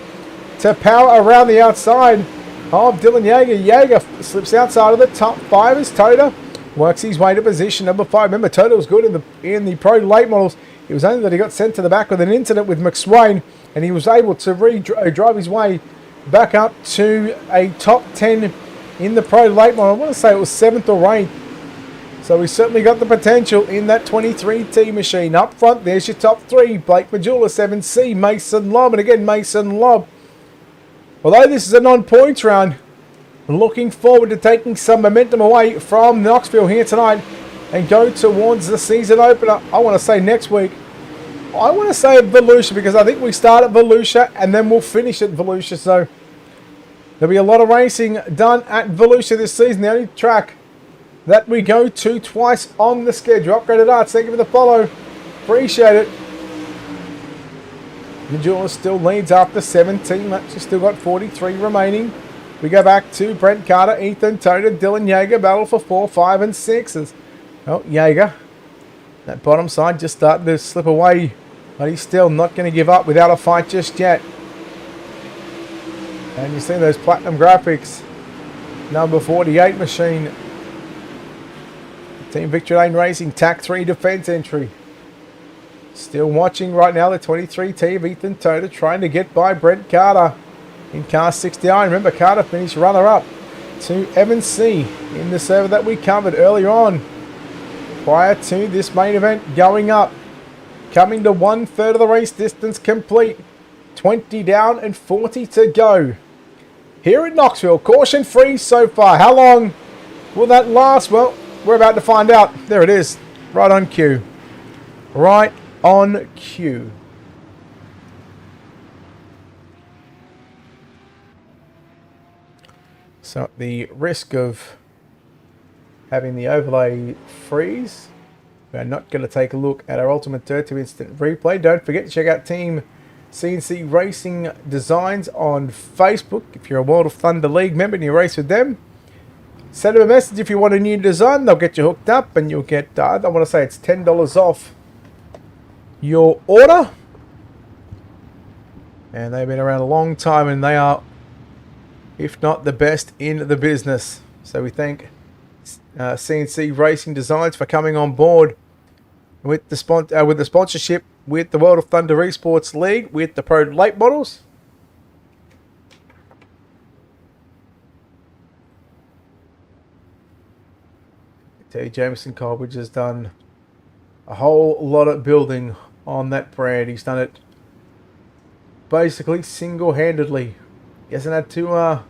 to power around the outside of Dylan Jaeger. Jaeger slips outside of the top 5 as Toda works his way to position number 5. Remember, Toda was good in the pro late models. It was only that he got sent to the back with an incident with McSwain, and he was able to drive his way back up to a top 10 in the pro late model. I want to say it was 7th or 8th. So we certainly got the potential in that 23T machine. Up front, there's your top 3. Blake Majula, 7C, Mason Lobb, and again, Mason Lobb. Although this is a non-points round, looking forward to taking some momentum away from Knoxville here tonight and go towards the season opener. I want to say next week. I want to say at Volusia, because I think we start at Volusia and then we'll finish at Volusia. So there'll be a lot of racing done at Volusia this season. The only track that we go to twice on the schedule. Upgraded Arts, thank you for the follow. Appreciate it. Majula still leads after 17 laps. She's still got 43 remaining. We go back to Brent Carter, Ethan Toda, Dylan Jaeger. Battle for 4, 5, and 6. Oh, Jaeger. That bottom side just starting to slip away. But he's still not going to give up without a fight just yet. And you see those Platinum Graphics. Number 48 machine. Team Victory Lane Racing, TAC 3 defense entry. Still watching right now the 23 team, Ethan Toda trying to get by Brent Carter in car 69. Remember, Carter finished runner-up to Evan C in the server that we covered earlier on. Prior to this main event going up. Coming to 1/3 of the race distance complete. 20 down and 40 to go. Here at Knoxville, caution free so far. How long will that last? Well, we're about to find out. There it is. Right on cue. Right on cue. So at the risk of having the overlay freeze, we're not going to take a look at our UltimateDirtTV instant replay. Don't forget to check out Team CNC Racing Designs on Facebook. If you're a World of Thunder League member and you race with them, send them a message if you want a new design. They'll get you hooked up and you'll get, I want to say it's $10 off your order. And they've been around a long time and they are, if not the best in the business. So we thank CNC Racing Designs for coming on board with the sponsorship with the World of Thunder Esports League with the Pro Late Models. Terry Jameson Colbridge has done a whole lot of building on that brand. He's done it basically single-handedly. He hasn't had to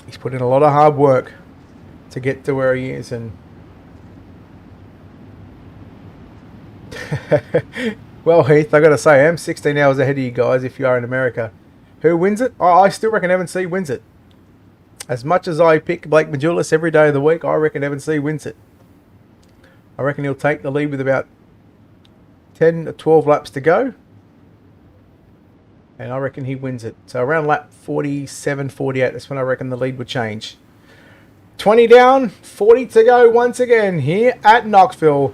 he's put in a lot of hard work to get to where he is, and well, Heath, I gotta say, I'm 16 hours ahead of you guys if you are in America. Who wins it? Oh, I still reckon Evan C wins it. As much as I pick Blake Majulis every day of the week, I reckon Evan C wins it. I reckon he'll take the lead with about 10 to 12 laps to go. And I reckon he wins it. So around lap 47, 48, that's when I reckon the lead would change. 20 down, 40 to go once again here at Knoxville.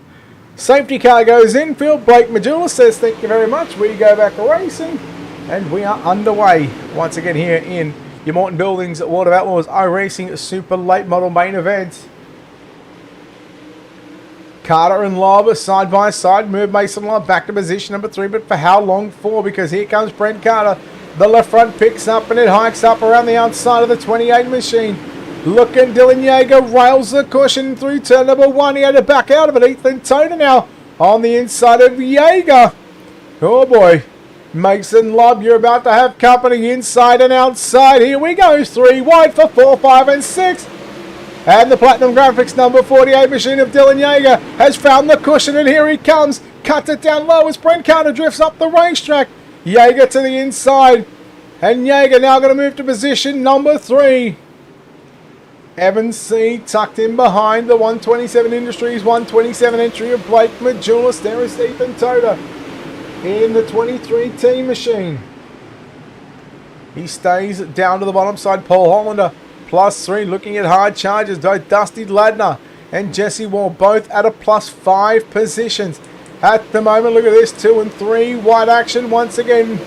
Safety car goes infield. Blake Majulis says thank you very much. We go back racing. And we are underway once again here in your Morton Buildings at World of Outlaws iRacing Super Late Model Main Event. Carter and Lava side by side. Move Mason Love back to position number 3, but for how long for? Because here comes Brent Carter. The left front picks up and it hikes up around the outside of the 28 machine. Looking, Dylan Yeager rails the cushion through turn number 1. He had to back out of it. Ethan Toner now on the inside of Yeager. Oh boy. Mason Love, you're about to have company inside and outside. Here we go. 3 wide for 4, 5 and 6. And the Platinum Graphics number 48 machine of Dylan Yeager has found the cushion, and here he comes. Cuts it down low as Brent Carter drifts up the racetrack. Yeager to the inside. And Yeager now going to move to position number 3. Evan C tucked in behind the 127 Industries 127 entry of Blake Majulis. There is Ethan Toda in the 23 team machine. He stays down to the bottom side. Paul Hollander +3, looking at hard charges. Both Dusty Ladner and Jesse Wall both at a +5 positions. At the moment, look at this, 2 and 3 wide action once again.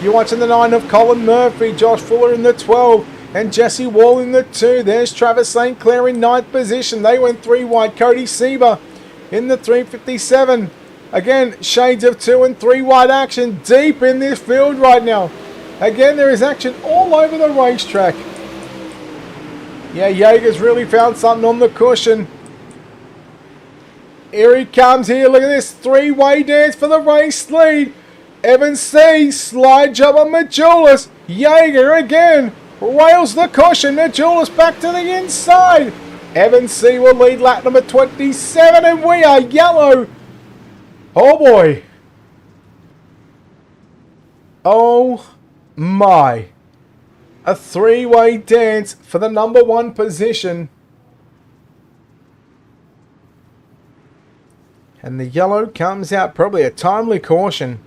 You're watching the 9 of Colin Murphy, Josh Fuller in the 12, and Jesse Wall in the 2. There's Travis St. Clair in 9th position. They went 3 wide. Cody Sieber in the 357. Again, shades of 2 and 3 wide action deep in this field right now. Again, there is action all over the racetrack. Yeah, Yeager's really found something on the cushion. Here he comes here. Look at this 3-way dance for the race lead. Evan C. Slide job on Majulis. Yeager again. Rails the cushion. Majulis back to the inside. Evan C. will lead lap number 27. And we are yellow. Oh boy. Oh my. A 3-way dance for the number 1 position. And the yellow comes out, probably a timely caution.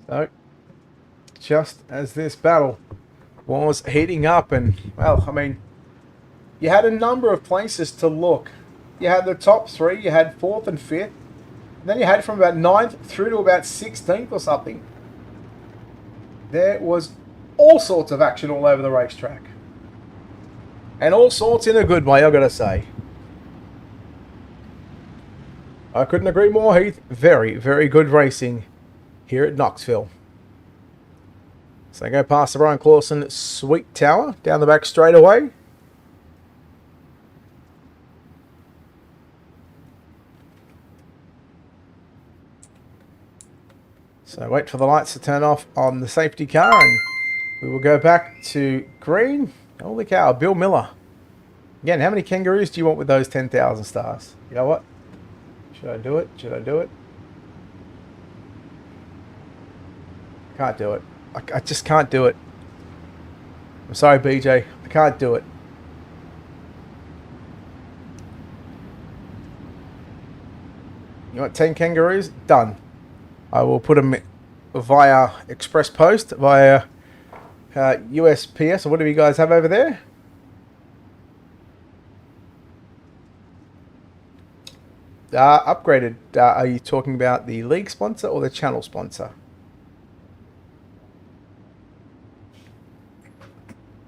So, just as this battle was heating up, and, well, I mean, you had a number of places to look. You had the top three, you had 4th and 5th, and then you had from about 9th through to about 16th or something. There was all sorts of action all over the racetrack. And all sorts in a good way, I've got to say. I couldn't agree more, Heath. Very, very good racing here at Knoxville. So I go past the Brian Clausen Sweet Tower, down the back straight away. So wait for the lights to turn off on the safety car, and we will go back to green. Holy cow, Bill Miller. Again, how many kangaroos do you want with those 10,000 stars? You know what? Should I do it? Should I do it? Can't do it. I just can't do it. I'm sorry, BJ. I can't do it. You want 10 kangaroos? Done. I will put them via express post, via USPS, or whatever you guys have over there. Upgraded. Are you talking about the league sponsor or the channel sponsor?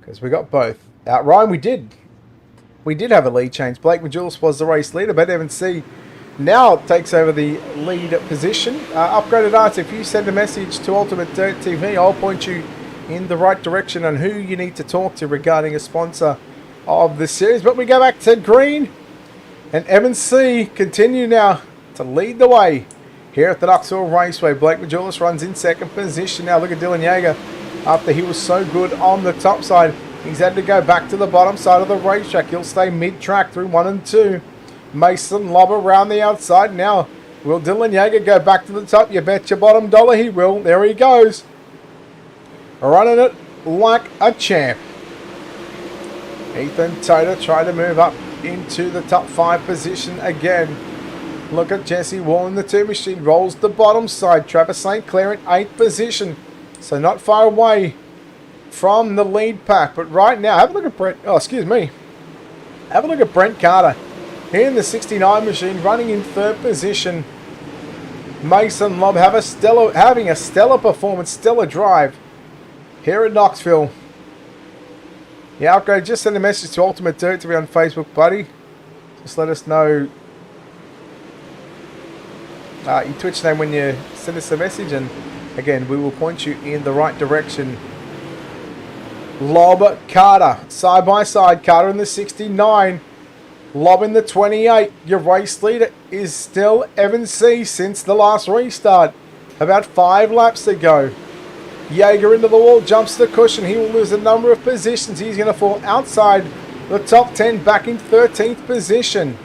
Because we got both. Ryan, we did have a lead change. Blake Majulis was the race leader, but Evan C now takes over the lead position. Upgraded Arts, if you send a message to UltimateDirtTV, I'll point you in the right direction on who you need to talk to regarding a sponsor of the series. But we go back to green, and Evan C continue now to lead the way here at the Knoxville Raceway. Blake Majulis runs in second position. Now look at Dylan Yeager. After he was so good on the top side, he's had to go back to the bottom side of the racetrack. He'll stay mid-track through 1 and 2. Mason Lobb around the outside. Now, will Dylan Yeager go back to the top? You bet your bottom dollar he will. There he goes. Running it like a champ. Ethan Toda trying to move up into the top 5 position again. Look at Jesse Wall in the 2 machine. Rolls the bottom side. Travis St. Clair in 8th position. So not far away from the lead pack. But right now, have a look at Brent. Oh, excuse me. Have a look at Brent Carter here in the 69 machine, running in 3rd position. Mason Lobb having a stellar performance, stellar drive here at Knoxville. Yeah, okay, just send a message to Ultimate Dirt to be on Facebook, buddy. Just let us know your Twitch name when you send us a message, and again, we will point you in the right direction. Lob Carter, side by side. Carter in the 69. Lob in the 28. Your race leader is still Evan C. since the last restart. About 5 laps to go. Yeager into the wall, jumps the cushion. He will lose a number of positions. He's going to fall outside the top 10, back in 13th position.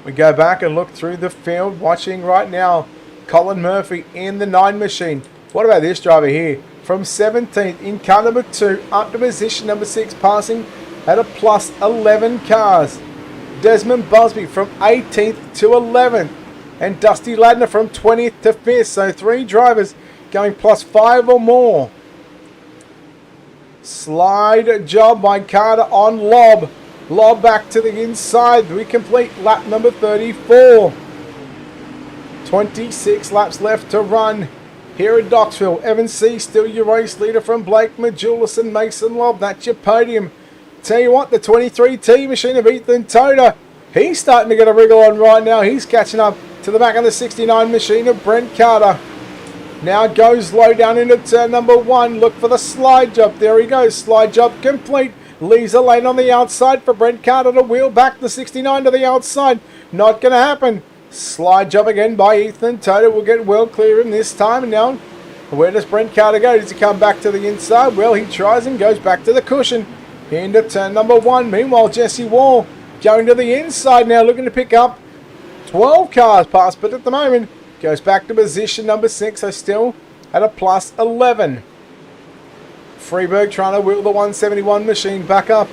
We go back and look through the field, watching right now Colin Murphy in the 9 machine. What about this driver here? From 17th in car number 2 up to position number 6, passing at a plus 11 cars. Desmond Busby from 18th to 11th. And Dusty Ladner from 20th to 5th. So 3 drivers going plus 5 or more. Slide job by Carter on Lob. Lob back to the inside. We complete lap number 34. 26 laps left to run here at Knoxville. Evan C. still your race leader from Blake Majulis and Mason Lobb. That's your podium. Tell you what, the 23T machine of Ethan Toda, he's starting to get a wriggle on right now. He's catching up to the back of the 69 machine of Brent Carter. Now goes low down into turn number 1. Look for the slide job. There he goes. Slide job complete. Leaves a lane on the outside for Brent Carter to wheel back the 69 to the outside. Not going to happen. Slide job again by Ethan Toda. Will get well clear him this time. And now, where does Brent Carter go? Does he come back to the inside? Well, he tries and goes back to the cushion. Into turn number 1. Meanwhile, Jesse Wall going to the inside now, looking to pick up 12 cars past, but at the moment goes back to position number 6, so still at a plus 11. Freeberg trying to wheel the 171 machine back up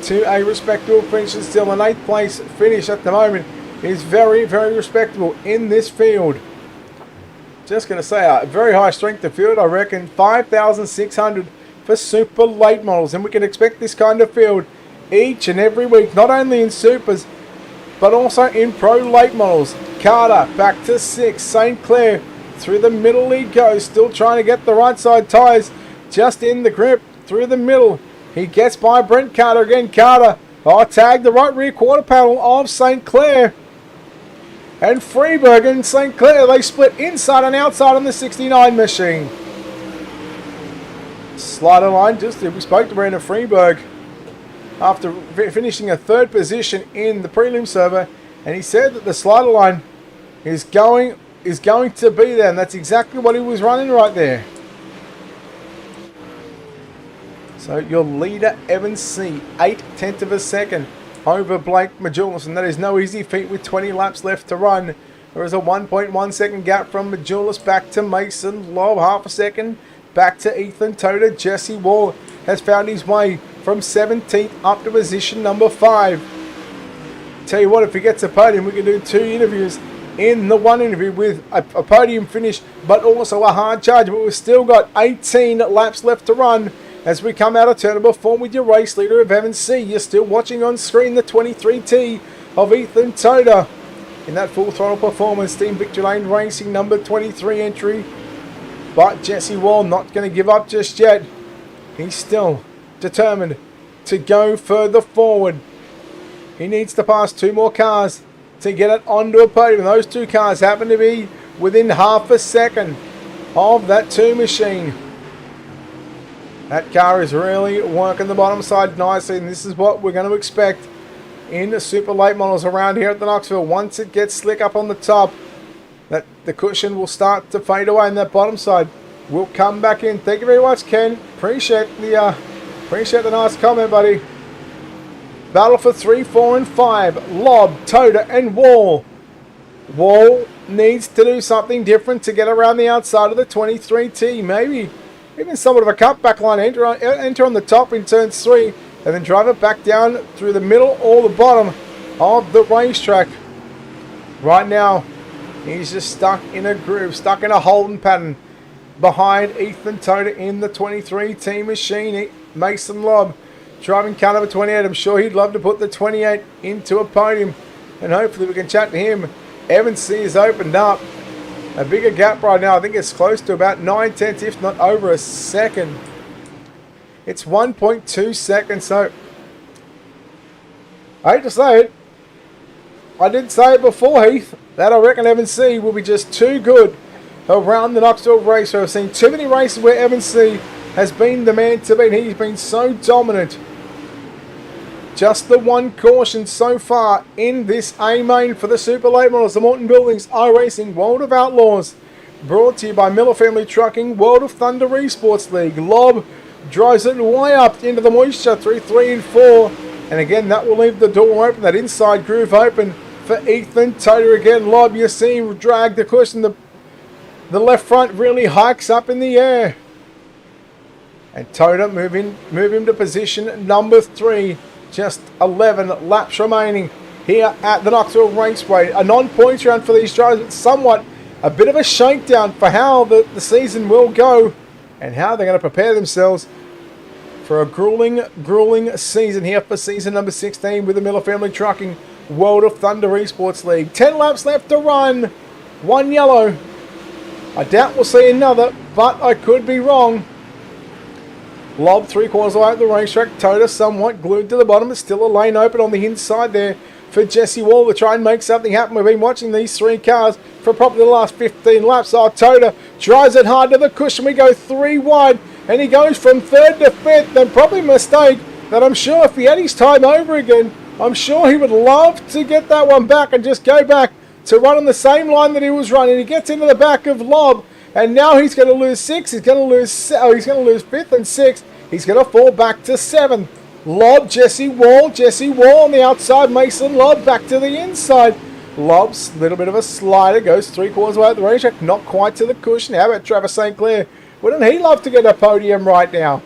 to a respectable finish, and still an 8th place finish at the moment is very, very respectable in this field. Just going to say a very high strength of field. I reckon 5,600 for super late models. And we can expect this kind of field each and every week. Not only in supers, but also in pro late models. Carter back to 6. St. Clair through the middle he goes. Still trying to get the right side tyres. Just in the grip through the middle. He gets by Brent Carter again. Carter tagged the right rear quarter panel of St. Clair. And Freeberg and St. Clair, they split inside and outside on the 69 machine. Slider line, we spoke to Brandon Freeberg after finishing a 3rd position in the prelim server, and he said that the slider line is going to be there, and that's exactly what he was running right there. So your leader, Evan C, 0.8 of a second over Blake Majulis, and that is no easy feat with 20 laps left to run. There is a 1.1 second gap from Majulis back to Mason Lobb, half a second back to Ethan Toda. Jesse Wall has found his way from 17th up to position number 5. Tell you what, if he gets a podium, we can do 2 interviews in the one interview with a podium finish, but also a hard charge. But we've still got 18 laps left to run as we come out of turn number 4 with your race leader of Evan C. You're still watching on screen the 23T of Ethan Toda in that full throttle performance. Team Victory Lane Racing number 23 entry. But Jesse Wall not going to give up just yet. He's still determined to go further forward. He needs to pass 2 more cars to get it onto a podium. Those 2 cars happen to be within half a second of that 2 machine. That car is really working the bottom side nicely, and this is what we're going to expect in the super late models around here at the Knoxville. Once it gets slick up on the top, that the cushion will start to fade away, and that bottom side will come back in. Thank you very much, Ken. Appreciate the nice comment, buddy. Battle for 3, 4, and 5. Lobb, Toda, and Wall. Wall needs to do something different to get around the outside of the 23T. Maybe even somewhat of a cutback line. Enter on the top in turns 3, and then drive it back down through the middle or the bottom of the racetrack. Right now, he's just stuck in a groove, stuck in a holding pattern behind Ethan Toda in the 23T machine. Mason Lobb driving car number 28. I'm sure he'd love to put the 28 into a podium, and hopefully we can chat to him. Evan C has opened up a bigger gap right now. I think it's close to about 9/10, if not over a second. It's 1.2 seconds, so I hate to say it. I did say it before, Heath, that I reckon Evan C will be just too good around the Knoxville race. I've seen too many races where Evan C has been the man to beat. He's been so dominant. Just the one caution so far in this A main for the super late models. The Morton Buildings iRacing World of Outlaws, brought to you by Miller Family Trucking, World of Thunder Esports League. Lobb drives it way up into the moisture through 3 and 4, and again that will leave the door open, that inside groove open for Ethan Toda. Again, Lobb, you see him drag the cushion. The left front really hikes up in the air, and Toda move him to position number 3. Just 11 laps remaining here at the Knoxville Raceway. A non-points round for these drivers, but somewhat a bit of a shakedown for how the season will go and how they're going to prepare themselves for a grueling season here for season number 16 with the Miller Family Trucking World of Thunder Esports League. 10 laps left to run. 1 yellow. I doubt we'll see another, but I could be wrong. Lobb 3/4 away at the racetrack. Toda somewhat glued to the bottom, but still a lane open on the inside there for Jesse Wall to try and make something happen. We've been watching these 3 cars for probably the last 15 laps. Toda drives it hard to the cushion. We go 3 wide, and he goes from 3rd to 5th. And probably a mistake that I'm sure if he had his time over again, I'm sure he would love to get that one back and just go back to run on the same line that he was running. He gets into the back of Lobb, and now he's going to lose 6. He's going to lose 5th and 6th. He's going to fall back to 7th. Lobb, Jesse Wall on the outside. Mason Lobb back to the inside. Lobb's little bit of a slider, goes 3/4 away at the racetrack, not quite to the cushion. How about Travis St. Clair? Wouldn't he love to get a podium right now?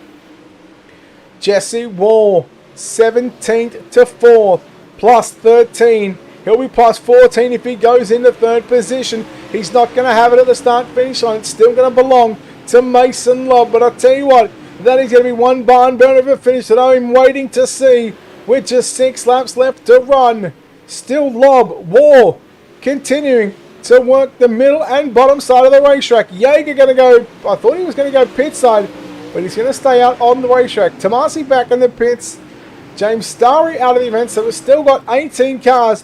Jesse Wall, 17th to 4th, plus 13 He'll be plus 14 if he goes into third position. He's not going to have it at the start-finish line. It's still going to belong to Mason Lobb. But I'll tell you what, that is going to be one barn burner of a finish that I'm waiting to see with just 6 laps left to run. Still Lobb, War, continuing to work the middle and bottom side of the racetrack. Jaeger going to go, I thought he was going to go pit side, but he's going to stay out on the racetrack. Tomasi back in the pits. James Starry out of the event, so we've still got 18 cars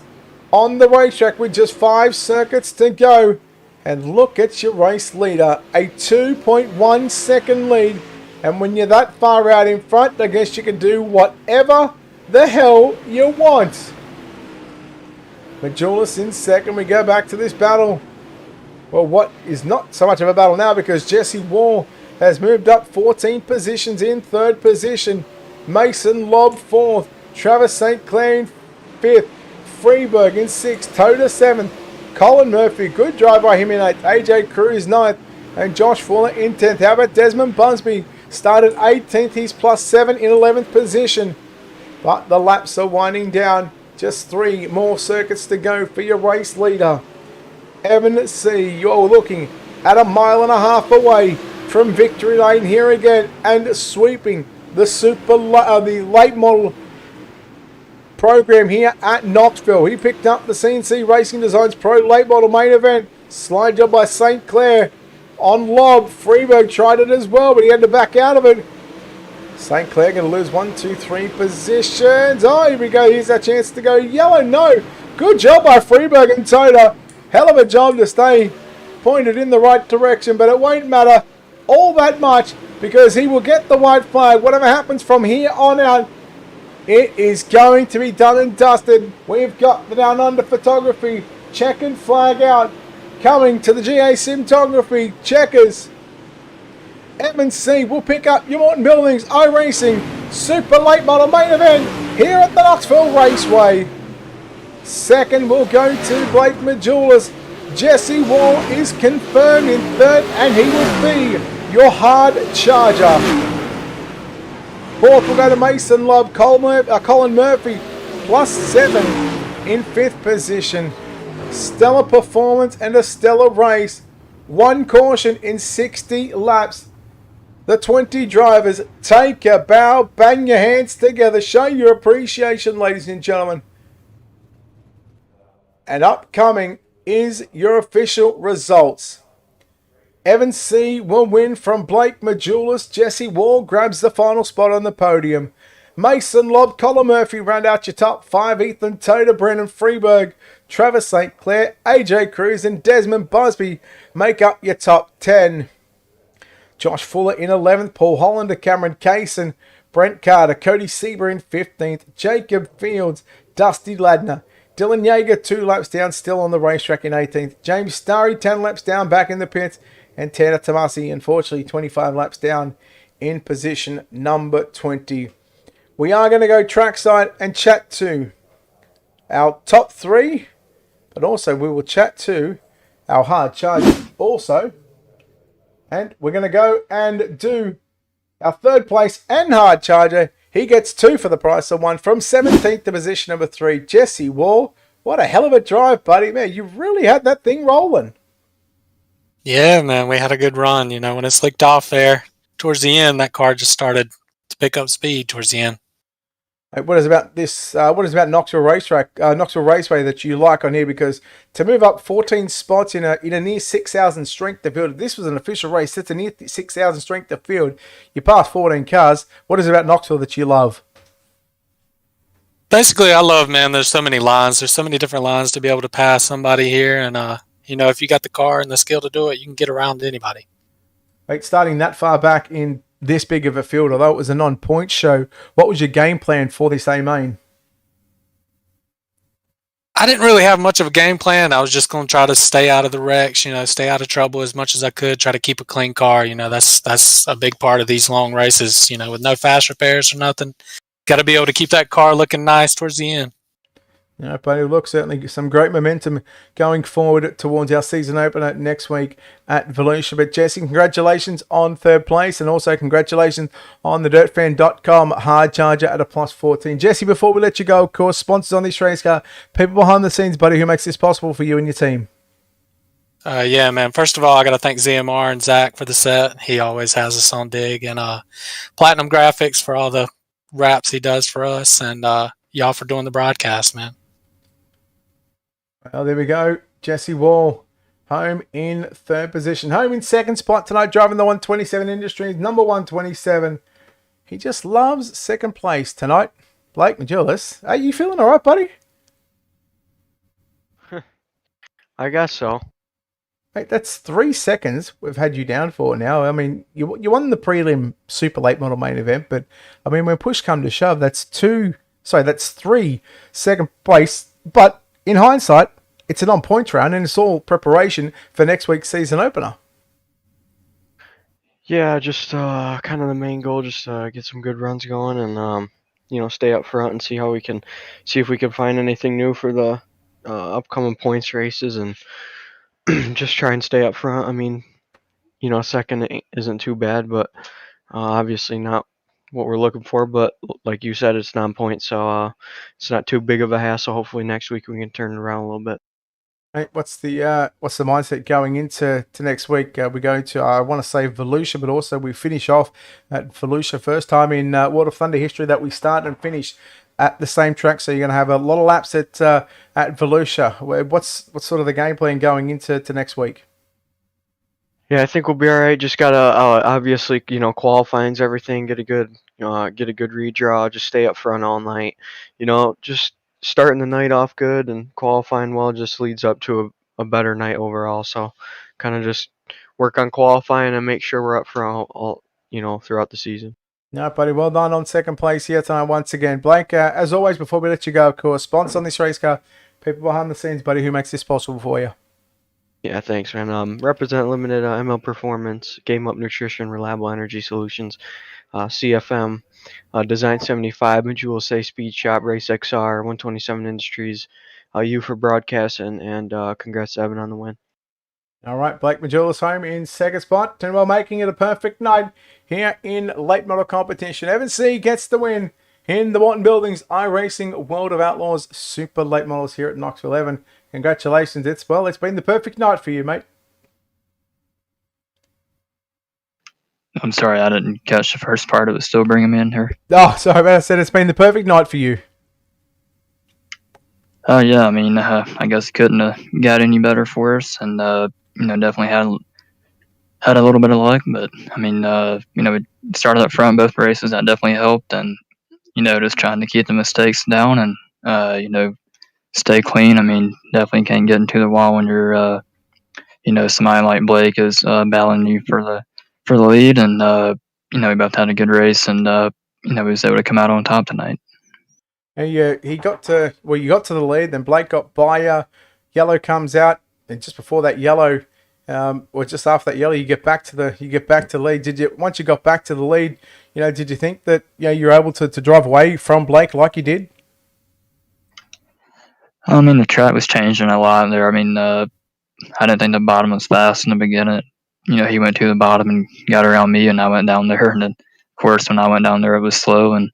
on the racetrack with just 5 circuits to go. And look at your race leader, a 2.1 second lead. And when you're that far out in front, I guess you can do whatever the hell you want. Majulis in second. We go back to this battle. Well, what is not so much of a battle now because Jesse Wall has moved up 14 positions in third position. Mason Lobb fourth. Travis St. Clair in fifth. Freeberg in sixth. Toda seventh. Colin Murphy, good drive by him in eighth. AJ Cruz ninth. And Josh Fuller in 10th. How about Desmond Busby? Started 18th. He's plus 7 in 11th position. But the laps are winding down. Just 3 more circuits to go for your race leader. Evan C. You're looking at a mile and a half away from victory lane here again. And sweeping the the late model program here at Knoxville. He picked up the CNC Racing Designs Pro late model main event. Slide job by St. Clair on Lobb. Freeberg tried it as well, but he had to back out of it. St. Clair going to lose 1, 2, 3 positions. Oh, here we go. Here's a chance to go yellow. No. Good job by Freeberg and Toda. Hell of a job to stay pointed in the right direction, but it won't matter all that much because he will get the white flag. Whatever happens from here on out, it is going to be done and dusted. We've got the Down Under photography checkered flag out coming to the GA Simtography checkers. M&C will pick up your Morton Buildings iRacing Super Late Model main event here at the Knoxville Raceway. Second will go to Blake Majulis. Jesse Wall is confirmed in third, and he will be your hard charger. Fourth will go to Mason Lobb. Colin Murphy plus 7 in 5th position. Stellar performance and a stellar race. 1 caution in 60 laps. The 20 drivers, take a bow, bang your hands together, show your appreciation, ladies and gentlemen. And upcoming is your official results. Evan C. will win from Blake Majulis. Jesse Wall grabs the final spot on the podium. Mason Lobb, Colin Murphy round out your top 5. Ethan Toda, Brendan Freeberg, Travis St. Clair, AJ Cruz and Desmond Busby make up your top 10. Josh Fuller in 11th, Paul Hollander, Cameron Kaysen, Brent Carter, Cody Sieber in 15th, Jacob Fields, Dusty Ladner, Dylan Yeager 2 laps down, still on the racetrack in 18th, James Starry 10 laps down, back in the pits, and Tanner Tomasi, unfortunately, 25 laps down in position number 20. We are going to go trackside and chat to our top 3, but also we will chat to our hard charge also. And we're going to go and do our third place and hard charger. He gets 2 for the price of 1 from 17th to position number 3. Jesse Wall, what a hell of a drive, buddy. Man, you really had that thing rolling. Yeah, man, we had a good run. You know, when it slicked off there towards the end, that car just started to pick up speed towards the end. What is about this? What is about Knoxville Racetrack, Knoxville Raceway that you like on here? Because to move up 14 spots in a near 6,000 strength of field, this was an official race. It's a near 6,000 strength of field. You passed 14 cars. What is about Knoxville that you love? Basically, I love, man. There's so many lines. There's so many different lines to be able to pass somebody here, and you know, if you got the car and the skill to do it, you can get around anybody. Right, starting that far back in this big of a field, although it was a non-point show, what was your game plan for this A main? I didn't really have much of a game plan. I was just going to try to stay out of the wrecks, you know, stay out of trouble as much as I could, try to keep a clean car. You know, that's a big part of these long races, you know, with no fast repairs or nothing. Got to be able to keep that car looking nice towards the end. Yeah, but it looks certainly some great momentum going forward towards our season opener next week at Volusia. But Jesse, congratulations on third place, and also congratulations on the dirtfan.com hard charger at a +14. Jesse, before we let you go, of course, sponsors on this race car, people behind the scenes, buddy, who makes this possible for you and your team. Yeah, man. First of all, I got to thank ZMR and Zach for the set. He always has us on dig, and Platinum Graphics for all the wraps he does for us, and y'all for doing the broadcast, man. Well, there we go. Jesse Wall, home in third position. Home in second spot tonight, driving the 127 Industries, number 127. He just loves second place tonight. Blake Majulis, are you feeling all right, buddy? I guess so. Mate, that's 3 seconds we've had you down for now. I mean, you won the prelim super late model main event, but I mean, when push come to shove, that's 3 second place. But in hindsight, it's an on-points round, and it's all preparation for next week's season opener. Yeah, just kind of the main goal, just get some good runs going, and stay up front and see if we can find anything new for the upcoming points races, and just try and stay up front. I mean, second isn't too bad, but obviously not what we're looking for. But like you said, it's non-points, so it's not too big of a hassle. Hopefully next week we can turn it around a little bit. Mate, what's the mindset going into next week? We go to, I want to say Volusia, but also we finish off at Volusia. First time in World of Thunder history that we start and finish at the same track. So you're going to have a lot of laps at Volusia. What's sort of the game plan going into next week? Yeah, I think we'll be all right. Just gotta obviously, qualifying's everything. Get a good redraw. Just stay up front all night. Just starting the night off good and qualifying well just leads up to a better night overall. So kind of just work on qualifying and make sure we're up front all throughout the season. No, buddy, well done on second place here tonight once again. Blake, as always, before we let you go, of course, sponsor on this race car, people behind the scenes, buddy, who makes this possible for you. Yeah, thanks, man. Represent Limited, ML Performance, Game Up Nutrition, Reliable Energy Solutions, CFM, Design 75, Majula Say Speed Shop, Race XR, 127 Industries, you for broadcast, and congrats to Evan on the win. All right, Blake Majulis home in second spot. Tinwell making it a perfect night here in late model competition. Evan C gets the win in the Morton Buildings iRacing World of Outlaws Super Late Models here at Knoxville. Evan, congratulations. It's been the perfect night for you, mate. I'm sorry, I didn't catch the first part. It was still bringing me in here. Oh, sorry, man. I said it's been the perfect night for you. Yeah, I mean, I guess couldn't have got any better for us, and definitely had a little bit of luck. But I mean, we started up front both races. That definitely helped, and just trying to keep the mistakes down and stay clean. I mean, definitely can't get into the wall when you're somebody like Blake is battling you for the lead, and we both had a good race, and we was able to come out on top tonight. He got to the lead, then Blake got by you. Yellow comes out, and just before that yellow, or just after that yellow, you get back to the lead. Once you got back to the lead, did you think that you were able to drive away from Blake like you did? I mean, the track was changing a lot there. I mean, I didn't think the bottom was fast in the beginning. He went to the bottom and got around me, and I went down there. And then, of course, when I went down there, it was slow. And,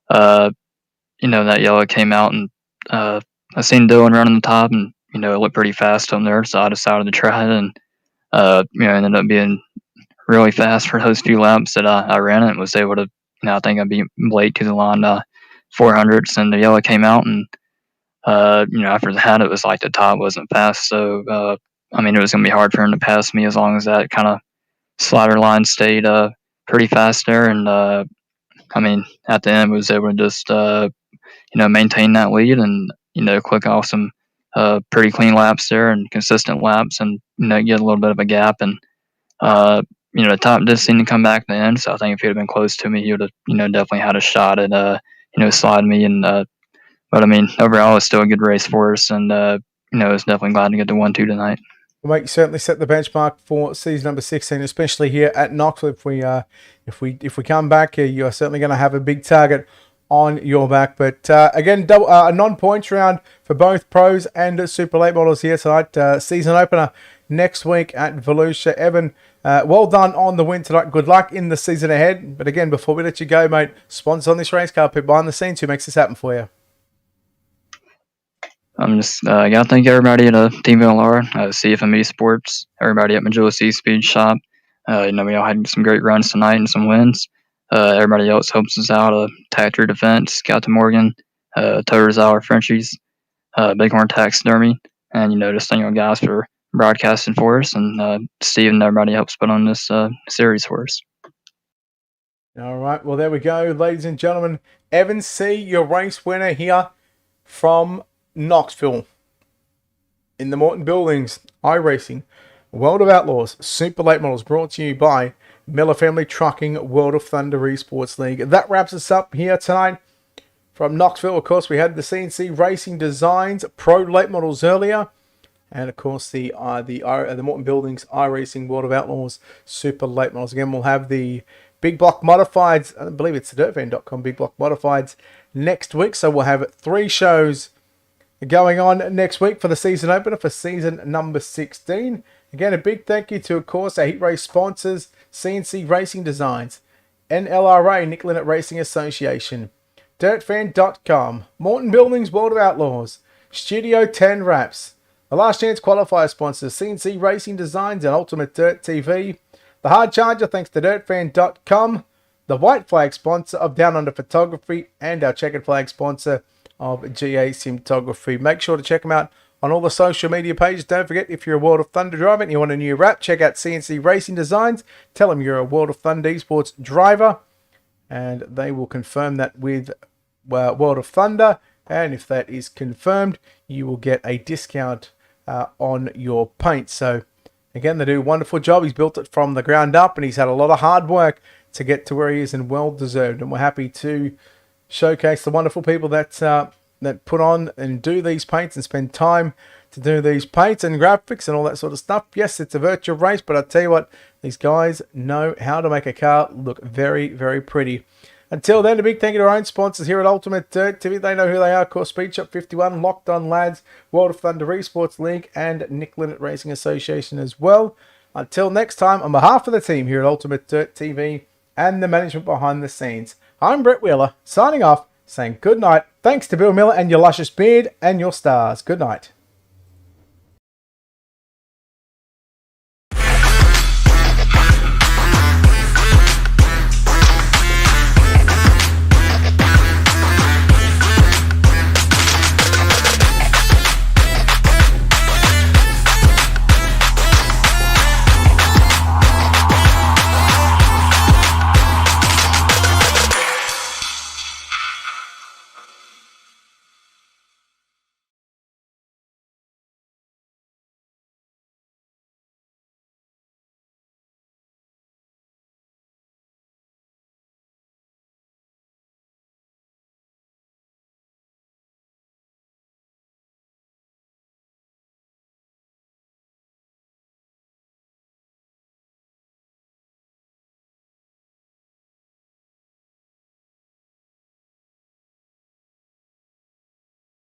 that yellow came out, and I seen Dylan running the top, and, it looked pretty fast on there. So I decided to try it, and, ended up being really fast for those few laps that I ran it and was able to, I think I beat Blake to the line 400s, and the yellow came out, and after that, it was like the top wasn't fast. So, it was going to be hard for him to pass me as long as that kind of slider line stayed pretty fast there. And, at the end, we was able to just, maintain that lead and, click off some pretty clean laps there and consistent laps and, get a little bit of a gap. And, the top did seem to come back at the end. So I think if he had been close to me, he would have, definitely had a shot at, sliding me. And, but overall, it's still a good race for us, and I was definitely glad to get the 1-2 tonight. Well, mate, you certainly set the benchmark for season number 16, especially here at Knoxville. If we come back, you are certainly going to have a big target on your back. But again, a non-points round for both pros and super late models here tonight. Season opener next week at Volusia. Evan, well done on the win tonight. Good luck in the season ahead. But again, before we let you go, mate, sponsors on this race car, people behind the scenes, who makes this happen for you? I'm just gotta thank everybody at Team VLR, CFME Sports, everybody at Majula C Speed Shop. We all had some great runs tonight and some wins. Everybody else helps us out. Tactor Defense, Scott to Morgan, Toters Our Frenchies, Bighorn Taxidermy, and just thank you guys for broadcasting for us, and Steve and everybody helps put on this series for us. All right, well, there we go, ladies and gentlemen. Evan C., your race winner here from Knoxville in the Morton Buildings, iRacing, World of Outlaws, Super Late Models, brought to you by Miller Family Trucking, World of Thunder Esports League. That wraps us up here tonight from Knoxville. Of course, we had the CNC Racing Designs Pro Late Models earlier, and of course the Morton Buildings iRacing World of Outlaws Super Late Models. Again, we'll have the Big Block Modifieds, I believe it's the dirtfan.com Big Block Modifieds next week. So we'll have 3 shows going on next week for the season opener for season number 16. Again, a big thank you to, of course, our heat race sponsors, CNC Racing Designs, NLRA, Nick Linnet Racing Association, DirtFan.com, Morton Buildings, World of Outlaws, Studio 10 Wraps, the Last Chance Qualifier sponsors, CNC Racing Designs and UltimateDirtTV, the Hard Charger, thanks to DirtFan.com, the White Flag sponsor of Down Under Photography, and our Checkered Flag sponsor of GA Cinematography. Make sure to check them out on all the social media pages. Don't forget, if you're a World of Thunder driver and you want a new wrap, check out CNC Racing Designs. Tell them you're a World of Thunder Esports driver, and they will confirm that with World of Thunder. And if that is confirmed, you will get a discount on your paint. So again, they do a wonderful job. He's built it from the ground up, and he's had a lot of hard work to get to where he is, and well deserved. And we're happy to showcase the wonderful people that put on and do these paints and spend time to do these paints and graphics and all that sort of stuff. Yes, it's a virtual race, but I tell you what, these guys know how to make a car look very, very pretty. Until then, a big thank you to our own sponsors here at UltimateDirtTV. They know who they are. Of course, Speed Shop 51, Locked On Lads, World of Thunder Esports League, and Nick Linnet Racing Association as well. Until next time, on behalf of the team here at UltimateDirtTV and the management behind the scenes, I'm Brett Wheeler, signing off, saying good night. Thanks to Bill Miller and your luscious beard and your stars. Good night.